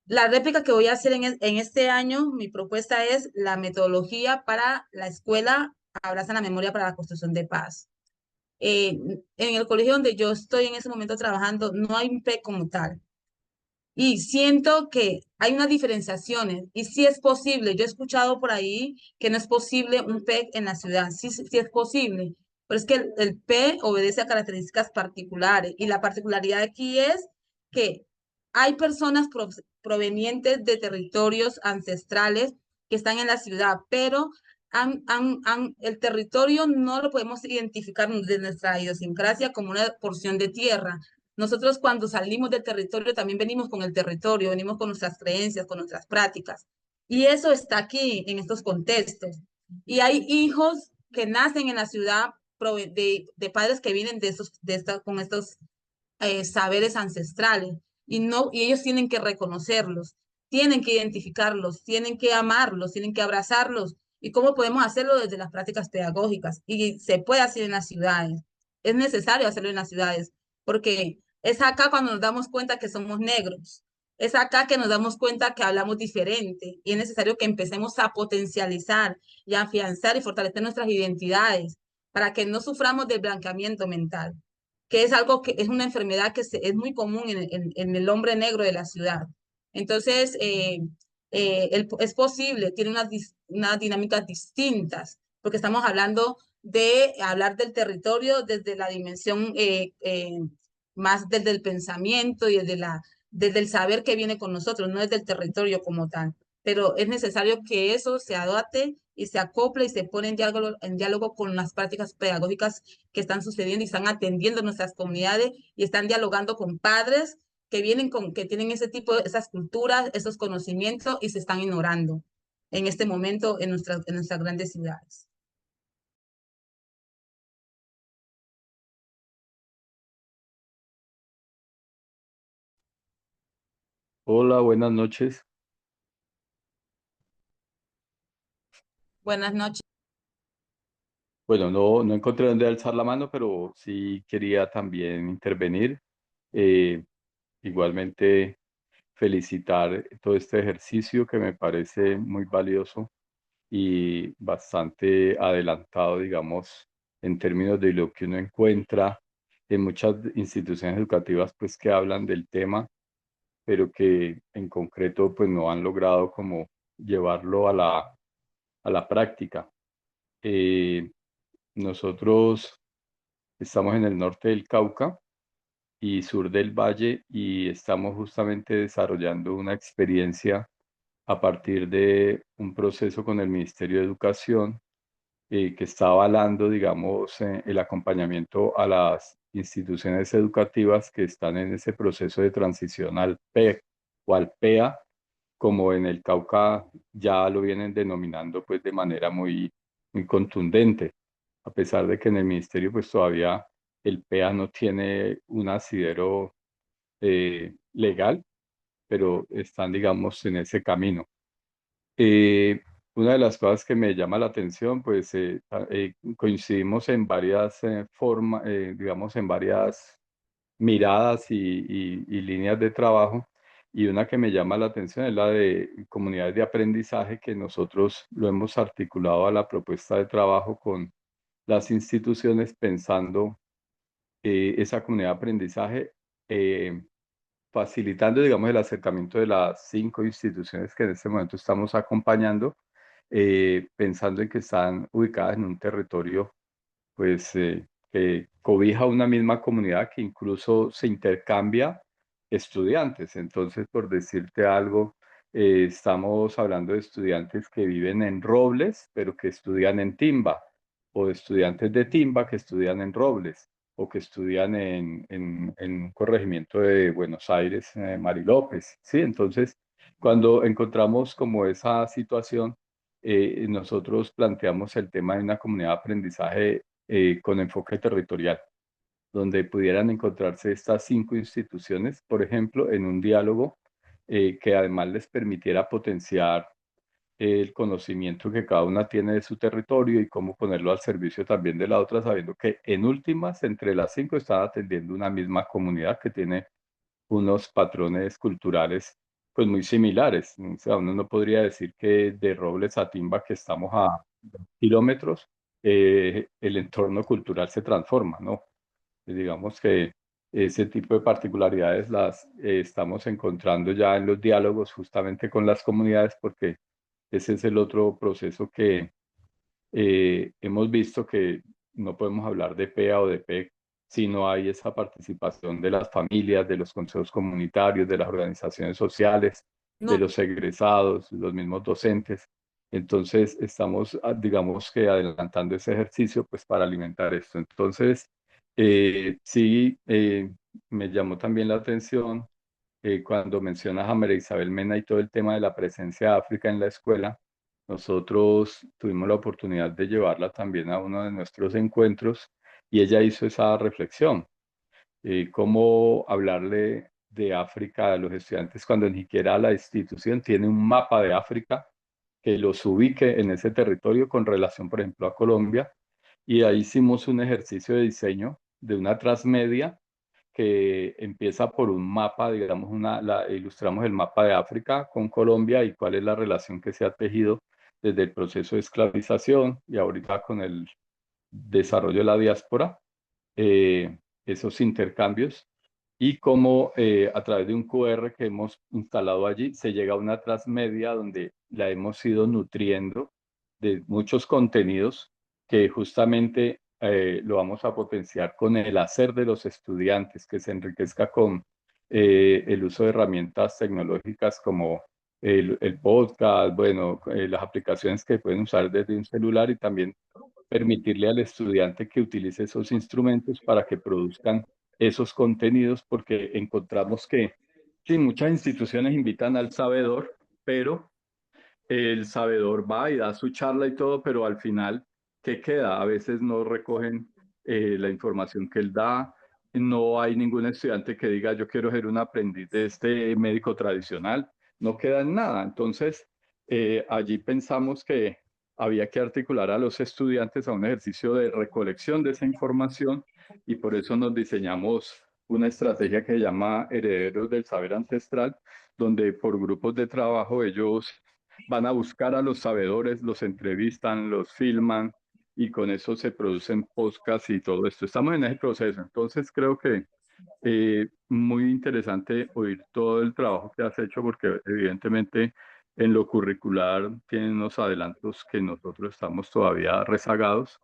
La réplica que voy a hacer en este año, mi propuesta es la metodología para la escuela Abraza la Memoria para la Construcción de Paz. En el colegio donde yo estoy en ese momento trabajando, no hay un PEC como tal. Y siento que hay unas diferenciaciones y sí es posible. Yo he escuchado por ahí que no es posible un PEC en la ciudad. Sí, sí es posible, pero es que el PEC obedece a características particulares y la particularidad aquí es que hay personas provenientes de territorios ancestrales que están en la ciudad, pero el territorio no lo podemos identificar de nuestra idiosincrasia como una porción de tierra. Nosotros cuando salimos del territorio también venimos con el territorio, venimos con nuestras creencias, con nuestras prácticas. Y eso está aquí en estos contextos. Y hay hijos que nacen en la ciudad de padres que vienen con estos saberes ancestrales y ellos tienen que reconocerlos, tienen que identificarlos, tienen que amarlos, tienen que abrazarlos. ¿Y cómo podemos hacerlo desde las prácticas pedagógicas? Y se puede hacer en las ciudades. Es necesario hacerlo en las ciudades porque es acá cuando nos damos cuenta que somos negros. Es acá que nos damos cuenta que hablamos diferente y es necesario que empecemos a potencializar y a afianzar y fortalecer nuestras identidades para que no suframos del blanqueamiento mental, que es algo que es una enfermedad que es muy común en el hombre negro de la ciudad. Entonces, es posible, tiene unas dinámicas distintas, porque estamos hablando de hablar del territorio desde la dimensión más desde el pensamiento y desde el saber que viene con nosotros, no desde el territorio como tal. Pero es necesario que eso se adapte y se acople y se pone en diálogo con las prácticas pedagógicas que están sucediendo y están atendiendo nuestras comunidades y están dialogando con padres que que tienen ese tipo de, esas culturas, esos conocimientos y se están ignorando en este momento en nuestras grandes ciudades. Hola, buenas noches. Buenas noches. Bueno, no encontré dónde alzar la mano, pero sí quería también intervenir. Eh, Igualmente felicitar todo este ejercicio que me parece muy valioso y bastante adelantado, digamos, en términos de lo que uno encuentra en muchas instituciones educativas, pues que hablan del tema, pero que en concreto pues no han logrado como llevarlo a la práctica. Eh, Nosotros estamos en el norte del Cauca y sur del Valle y estamos justamente desarrollando una experiencia a partir de un proceso con el Ministerio de Educación que está avalando, digamos, el acompañamiento a las instituciones educativas que están en ese proceso de transición al PEC o al PEA, como en el Cauca ya lo vienen denominando pues de manera muy contundente, a pesar de que en el ministerio pues todavía el PEA no tiene un asidero legal, pero están digamos en ese camino. Eh, una de las cosas que me llama la atención, pues coincidimos en varias formas, digamos, en varias miradas y líneas de trabajo. Y una que me llama la atención es la de comunidades de aprendizaje, que nosotros lo hemos articulado a la propuesta de trabajo con las instituciones pensando esa comunidad de aprendizaje. facilitando, digamos, el acercamiento de las 5 instituciones que en este momento estamos acompañando, pensando en que están ubicadas en un territorio pues que cobija una misma comunidad que incluso se intercambia estudiantes. Entonces, por decirte algo, estamos hablando de estudiantes que viven en Robles, pero que estudian en Timba, o de estudiantes de Timba que estudian en Robles, o que estudian en un corregimiento de Buenos Aires, Mari López, ¿sí? Entonces, cuando encontramos como esa situación, nosotros planteamos el tema de una comunidad de aprendizaje con enfoque territorial, donde pudieran encontrarse estas 5 instituciones, por ejemplo, en un diálogo que además les permitiera potenciar el conocimiento que cada una tiene de su territorio y cómo ponerlo al servicio también de la otra, sabiendo que en últimas, entre las 5 están atendiendo una misma comunidad que tiene unos patrones culturales pues muy similares. O sea, uno no podría decir que de Robles a Timba, que estamos a kilómetros, el entorno cultural se transforma, ¿no? Digamos que ese tipo de particularidades las estamos encontrando ya en los diálogos justamente con las comunidades, porque ese es el otro proceso que hemos visto, que no podemos hablar de PEA o de PEC si no hay esa participación de las familias, de los consejos comunitarios, de las organizaciones sociales, de No, los egresados, los mismos docentes. Entonces, estamos, digamos que adelantando ese ejercicio pues para alimentar esto. Entonces, sí, me llamó también la atención cuando mencionas a María Isabel Mena y todo el tema de la presencia de África en la escuela. Nosotros tuvimos la oportunidad de llevarla también a uno de nuestros encuentros y ella hizo esa reflexión, cómo hablarle de África a los estudiantes cuando ni siquiera la institución tiene un mapa de África que los ubique en ese territorio con relación, por ejemplo, a Colombia. Y ahí hicimos un ejercicio de diseño de una transmedia que empieza por un mapa, digamos, ilustramos el mapa de África con Colombia y cuál es la relación que se ha tejido desde el proceso de esclavización y ahorita con el desarrollo de la diáspora, esos intercambios, y cómo a través de un QR que hemos instalado allí se llega a una transmedia donde la hemos ido nutriendo de muchos contenidos que justamente lo vamos a potenciar con el hacer de los estudiantes, que se enriquezca con el uso de herramientas tecnológicas como el podcast, bueno, las aplicaciones que pueden usar desde un celular, y también permitirle al estudiante que utilice esos instrumentos para que produzcan esos contenidos, porque encontramos que sí, muchas instituciones invitan al sabedor, pero el sabedor va y da su charla y todo, pero al final, ¿qué queda? A veces no recogen la información que él da. No hay ningún estudiante que diga, yo quiero ser un aprendiz de este médico tradicional. No queda en nada. Entonces, allí pensamos que había que articular a los estudiantes a un ejercicio de recolección de esa información, y por eso nos diseñamos una estrategia que se llama Herederos del Saber Ancestral, donde por grupos de trabajo ellos van a buscar a los sabedores, los entrevistan, los filman, y con eso se producen podcasts y todo esto. Estamos en ese proceso. Entonces creo que muy interesante oír todo el trabajo que has hecho, porque evidentemente en lo curricular tienen unos adelantos que nosotros estamos todavía rezagados,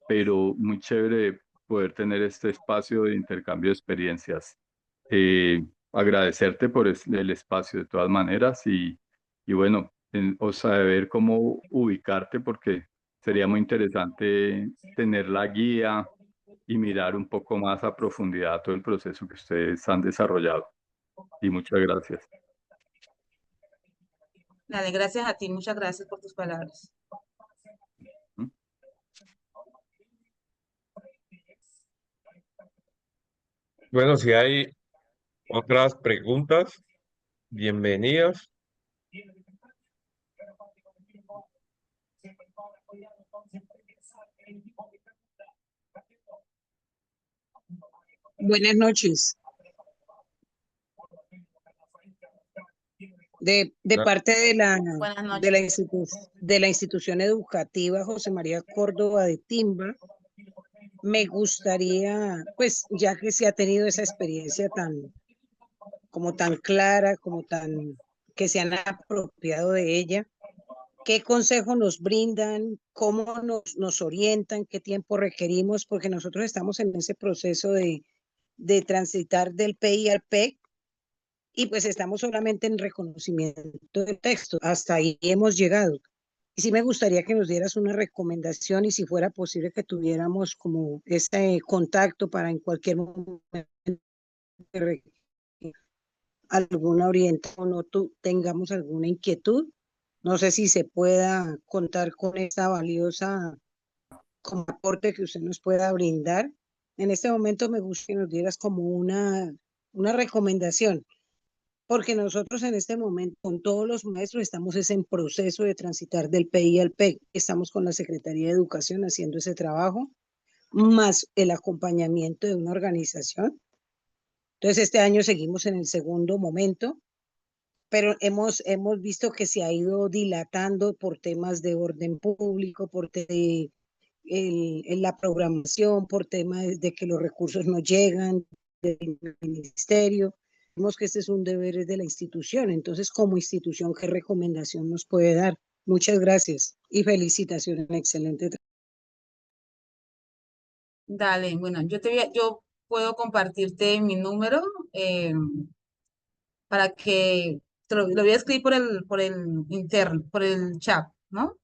pero muy chévere poder tener este espacio de intercambio de experiencias. Agradecerte por el espacio de todas maneras, y bueno, o saber cómo ubicarte, porque sería muy interesante tener la guía y mirar un poco más a profundidad todo el proceso que ustedes han desarrollado. Y muchas gracias. dale, gracias a ti, muchas gracias por tus palabras. Bueno, si hay otras preguntas, bienvenidas. Buenas noches. De Ah. parte Buenas noches. de la institución educativa José María Córdoba de Timba, me gustaría, pues ya que se ha tenido esa experiencia como tan clara, como tan que se han apropiado de ella. ¿Qué consejo nos brindan? ¿Cómo nos orientan? ¿Qué tiempo requerimos? Porque nosotros estamos en ese proceso de transitar del PI al PEC y pues estamos solamente en reconocimiento del texto. Hasta ahí hemos llegado. Y sí me gustaría que nos dieras una recomendación y si fuera posible que tuviéramos como este contacto para en cualquier momento que alguna orientación o tú tengamos alguna inquietud. No sé si se pueda contar con esta valiosa como aporte que usted nos pueda brindar. En este momento me gustaría que nos dieras como una recomendación, porque nosotros en este momento con todos los maestros estamos es en proceso de transitar del PI al PEC. Estamos con la Secretaría de Educación haciendo ese trabajo, más el acompañamiento de una organización. Entonces este año seguimos en el segundo momento, pero hemos visto que se ha ido dilatando por temas de orden público, en la programación, por temas de que los recursos no llegan del ministerio. Vemos que este es un deber de la institución, entonces como institución, ¿qué recomendación nos puede dar? Muchas gracias y felicitaciones, excelente trabajo. Dale, bueno, yo puedo compartirte mi número eh, para que lo voy a escribir por el interno, por el chat, ¿no?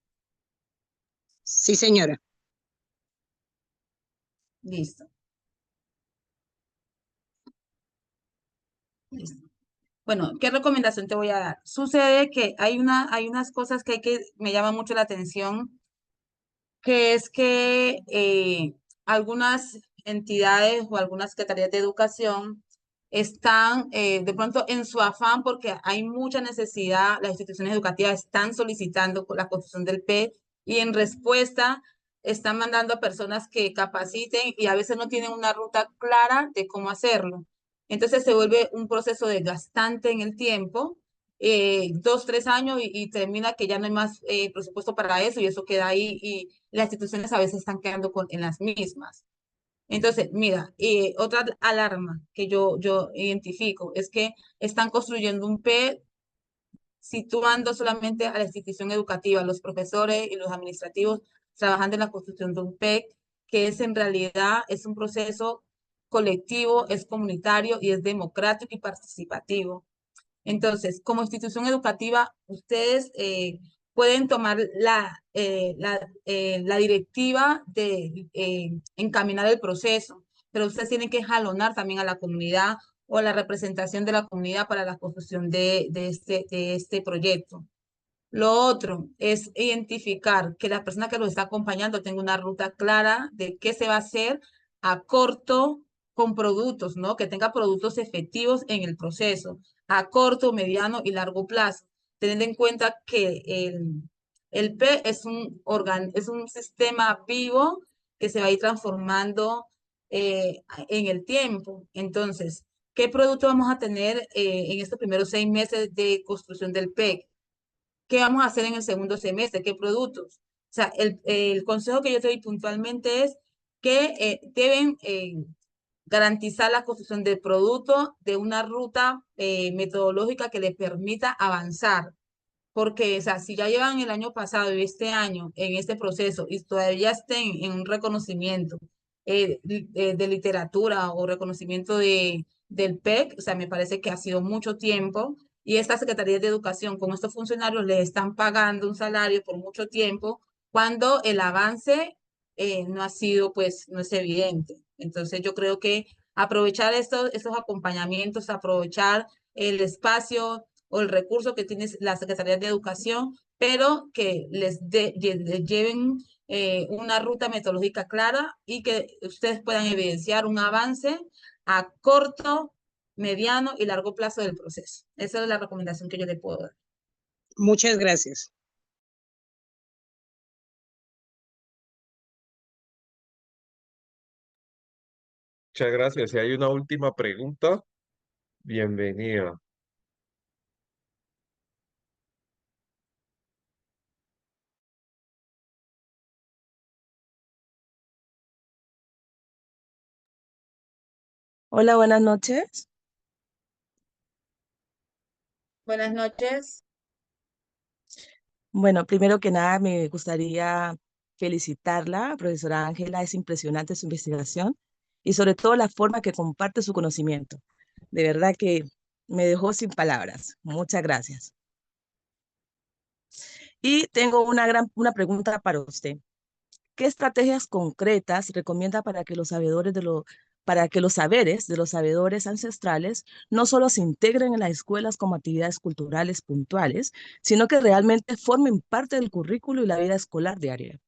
Sí, señora. Listo, listo. Bueno, ¿qué recomendación te voy a dar? Sucede que hay unas cosas me llaman mucho la atención, que es que algunas entidades o algunas secretarías de educación están de pronto en su afán porque hay mucha necesidad, las instituciones educativas están solicitando la construcción del P y en respuesta están mandando a personas que capaciten y a veces no tienen una ruta clara de cómo hacerlo. Entonces se vuelve un proceso desgastante en el tiempo, 2, 3 años y termina que ya no hay más presupuesto para eso y eso queda ahí y las instituciones a veces están quedando en las mismas. Entonces, mira, otra alarma que yo identifico es que están construyendo un P situando solamente a la institución educativa, los profesores y los administrativos trabajando en la construcción de un PEC, que es en realidad es un proceso colectivo, es comunitario y es democrático y participativo. Entonces, como institución educativa, ustedes pueden tomar la directiva de encaminar el proceso, pero ustedes tienen que jalonar también a la comunidad o a la representación de la comunidad para la construcción de este proyecto. Lo otro es identificar que la persona que lo está acompañando tenga una ruta clara de qué se va a hacer a corto con productos, ¿no? Que tenga productos efectivos en el proceso, a corto, mediano y largo plazo. Teniendo en cuenta que el P es un sistema vivo que se va a ir transformando en el tiempo. Entonces, ¿qué producto vamos a tener en estos primeros 6 meses de construcción del PEC? ¿Qué vamos a hacer en el segundo semestre? ¿Qué productos? O sea, el consejo que yo te doy puntualmente es que deben garantizar la construcción del producto de una ruta metodológica que les permita avanzar. Porque, o sea, si ya llevan el año pasado y este año en este proceso y todavía estén en un reconocimiento de literatura o reconocimiento del PEC, o sea, me parece que ha sido mucho tiempo y esta Secretaría de Educación con estos funcionarios les están pagando un salario por mucho tiempo cuando el avance no ha sido, pues, no es evidente. Entonces, yo creo que aprovechar estos acompañamientos, aprovechar el espacio o el recurso que tiene la Secretaría de Educación, pero que les lleven una ruta metodológica clara y que ustedes puedan evidenciar un avance a corto, mediano y largo plazo del proceso. Esa es la recomendación que yo le puedo dar. Muchas gracias. Muchas gracias. Si hay una última pregunta, bienvenida. Hola, buenas noches. Buenas noches. Bueno, primero que nada me gustaría felicitarla, profesora Ángela, es impresionante su investigación y sobre todo la forma que comparte su conocimiento. De verdad que me dejó sin palabras. Muchas gracias. Y tengo una pregunta para usted. ¿Qué estrategias concretas recomienda para que los sabedores para que los saberes de los sabedores ancestrales no solo se integren en las escuelas como actividades culturales puntuales, sino que realmente formen parte del currículo y la vida escolar diaria?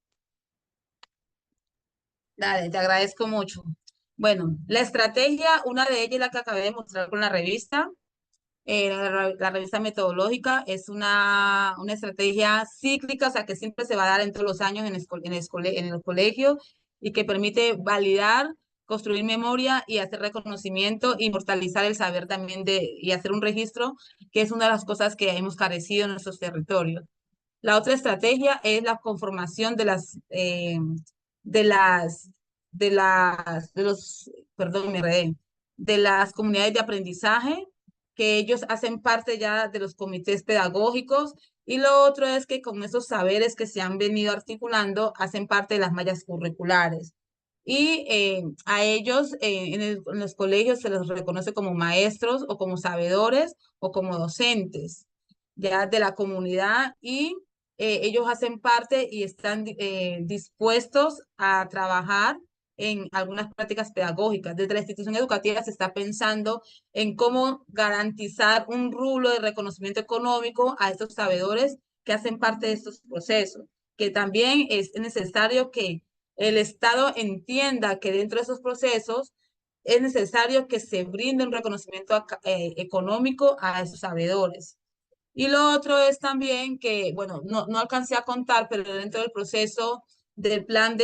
Dale, te agradezco mucho. Bueno, la estrategia, una de ellas es la que acabé de mostrar con la revista. La revista metodológica es una estrategia cíclica, o sea, que siempre se va a dar en todos los años en el colegio y que permite validar, construir memoria y hacer reconocimiento, inmortalizar el saber también y hacer un registro, que es una de las cosas que hemos carecido en nuestros territorios. La otra estrategia es la conformación de las, de los, perdón, me enredé, de las comunidades de aprendizaje, que ellos hacen parte ya de los comités pedagógicos. Y lo otro es que con esos saberes que se han venido articulando, hacen parte de las mallas curriculares. Y a ellos en los colegios se les reconoce como maestros o como sabedores o como docentes ya de la comunidad y ellos hacen parte y están dispuestos a trabajar en algunas prácticas pedagógicas. Desde la institución educativa se está pensando en cómo garantizar un rublo de reconocimiento económico a estos sabedores que hacen parte de estos procesos, que también es necesario que el Estado entienda que dentro de esos procesos es necesario que se brinde un reconocimiento económico a esos sabedores. Y lo otro es también que, bueno, no alcancé a contar, pero dentro del proceso del plan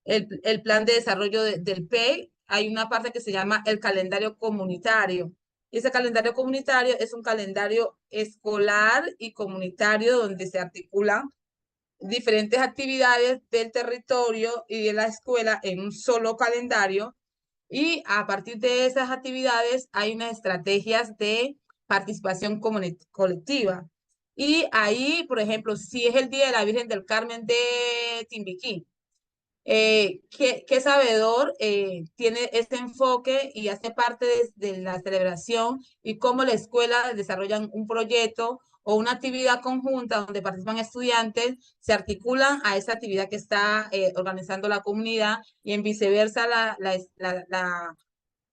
el plan de desarrollo del PEI, hay una parte que se llama el calendario comunitario. Y ese calendario comunitario es un calendario escolar y comunitario donde se articulan diferentes actividades del territorio y de la escuela en un solo calendario y a partir de esas actividades hay unas estrategias de participación colectiva. Y ahí, por ejemplo, si es el Día de la Virgen del Carmen de Timbiquí, ¿qué sabedor tiene este enfoque y hace parte de la celebración y cómo la escuela desarrolla un proyecto o una actividad conjunta donde participan estudiantes, se articulan a esa actividad que está organizando la comunidad y en viceversa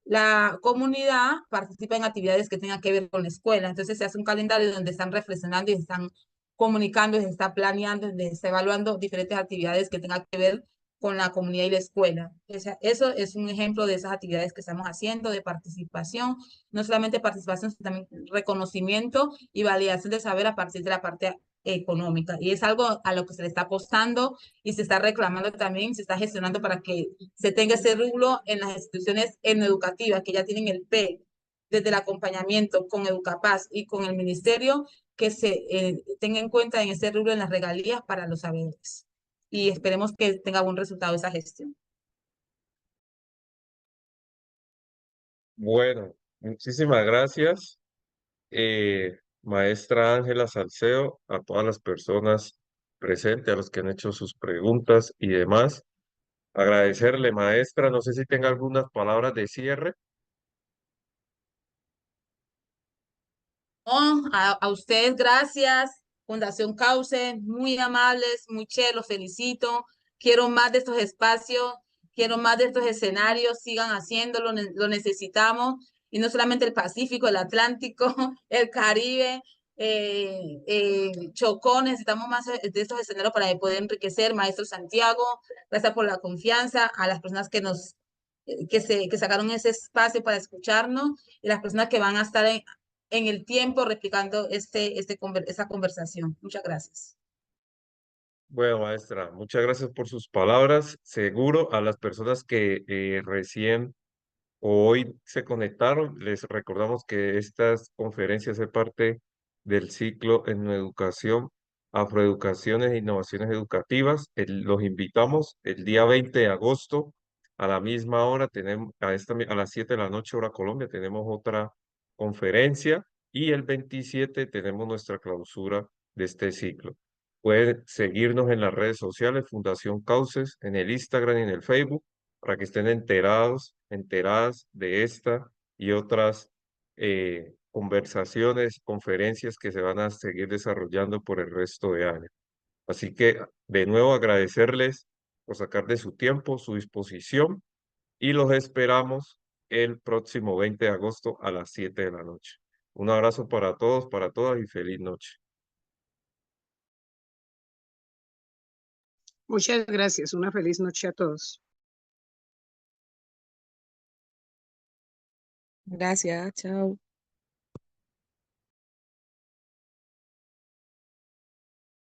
la comunidad participa en actividades que tengan que ver con la escuela. Entonces se hace un calendario donde están reflexionando y están comunicando, se está planeando, se está evaluando diferentes actividades que tengan que ver con la comunidad y la escuela. Eso es un ejemplo de esas actividades que estamos haciendo de participación, no solamente participación, sino también reconocimiento y validación del saber a partir de la parte económica. Y es algo a lo que se le está apostando y se está reclamando también, se está gestionando para que se tenga ese rublo en las instituciones educativas que ya tienen el P, desde el acompañamiento con Educapaz y con el ministerio, que se tenga en cuenta en ese rublo en las regalías para los saberes. Y esperemos que tenga buen resultado esa gestión. Bueno, muchísimas gracias, maestra Ángela Salceo, a todas las personas presentes, a los que han hecho sus preguntas y demás. Agradecerle, maestra. No sé si tenga algunas palabras de cierre. Oh, a ustedes, gracias. Fundación Cauce, muy amables, muy chévere, los felicito. Quiero más de estos espacios, quiero más de estos escenarios, sigan haciéndolo, lo necesitamos. Y no solamente el Pacífico, el Atlántico, el Caribe, Chocó, necesitamos más de estos escenarios para poder enriquecer. Maestro Santiago, gracias por la confianza, a las personas que sacaron ese espacio para escucharnos y las personas que van a estar en el tiempo replicando esa conversación. Muchas gracias. Bueno, maestra, muchas gracias por sus palabras. Seguro a las personas que recién hoy se conectaron, les recordamos que estas conferencias hacen parte del ciclo en educación, afroeducaciones e innovaciones educativas. Los invitamos el día 20 de agosto a la misma hora, tenemos a las 7 de la noche hora Colombia, tenemos otra conferencia y el 27 tenemos nuestra clausura de este ciclo. Pueden seguirnos en las redes sociales, Fundación Cauces, en el Instagram y en el Facebook, para que estén enteradas de esta y otras conversaciones, conferencias que se van a seguir desarrollando por el resto de año. Así que de nuevo agradecerles por sacar de su tiempo, su disposición, y los esperamos el próximo 20 de agosto a las 7 de la noche. Un abrazo para todos, para todas y feliz noche. Muchas gracias. Una feliz noche a todos. Gracias, chao.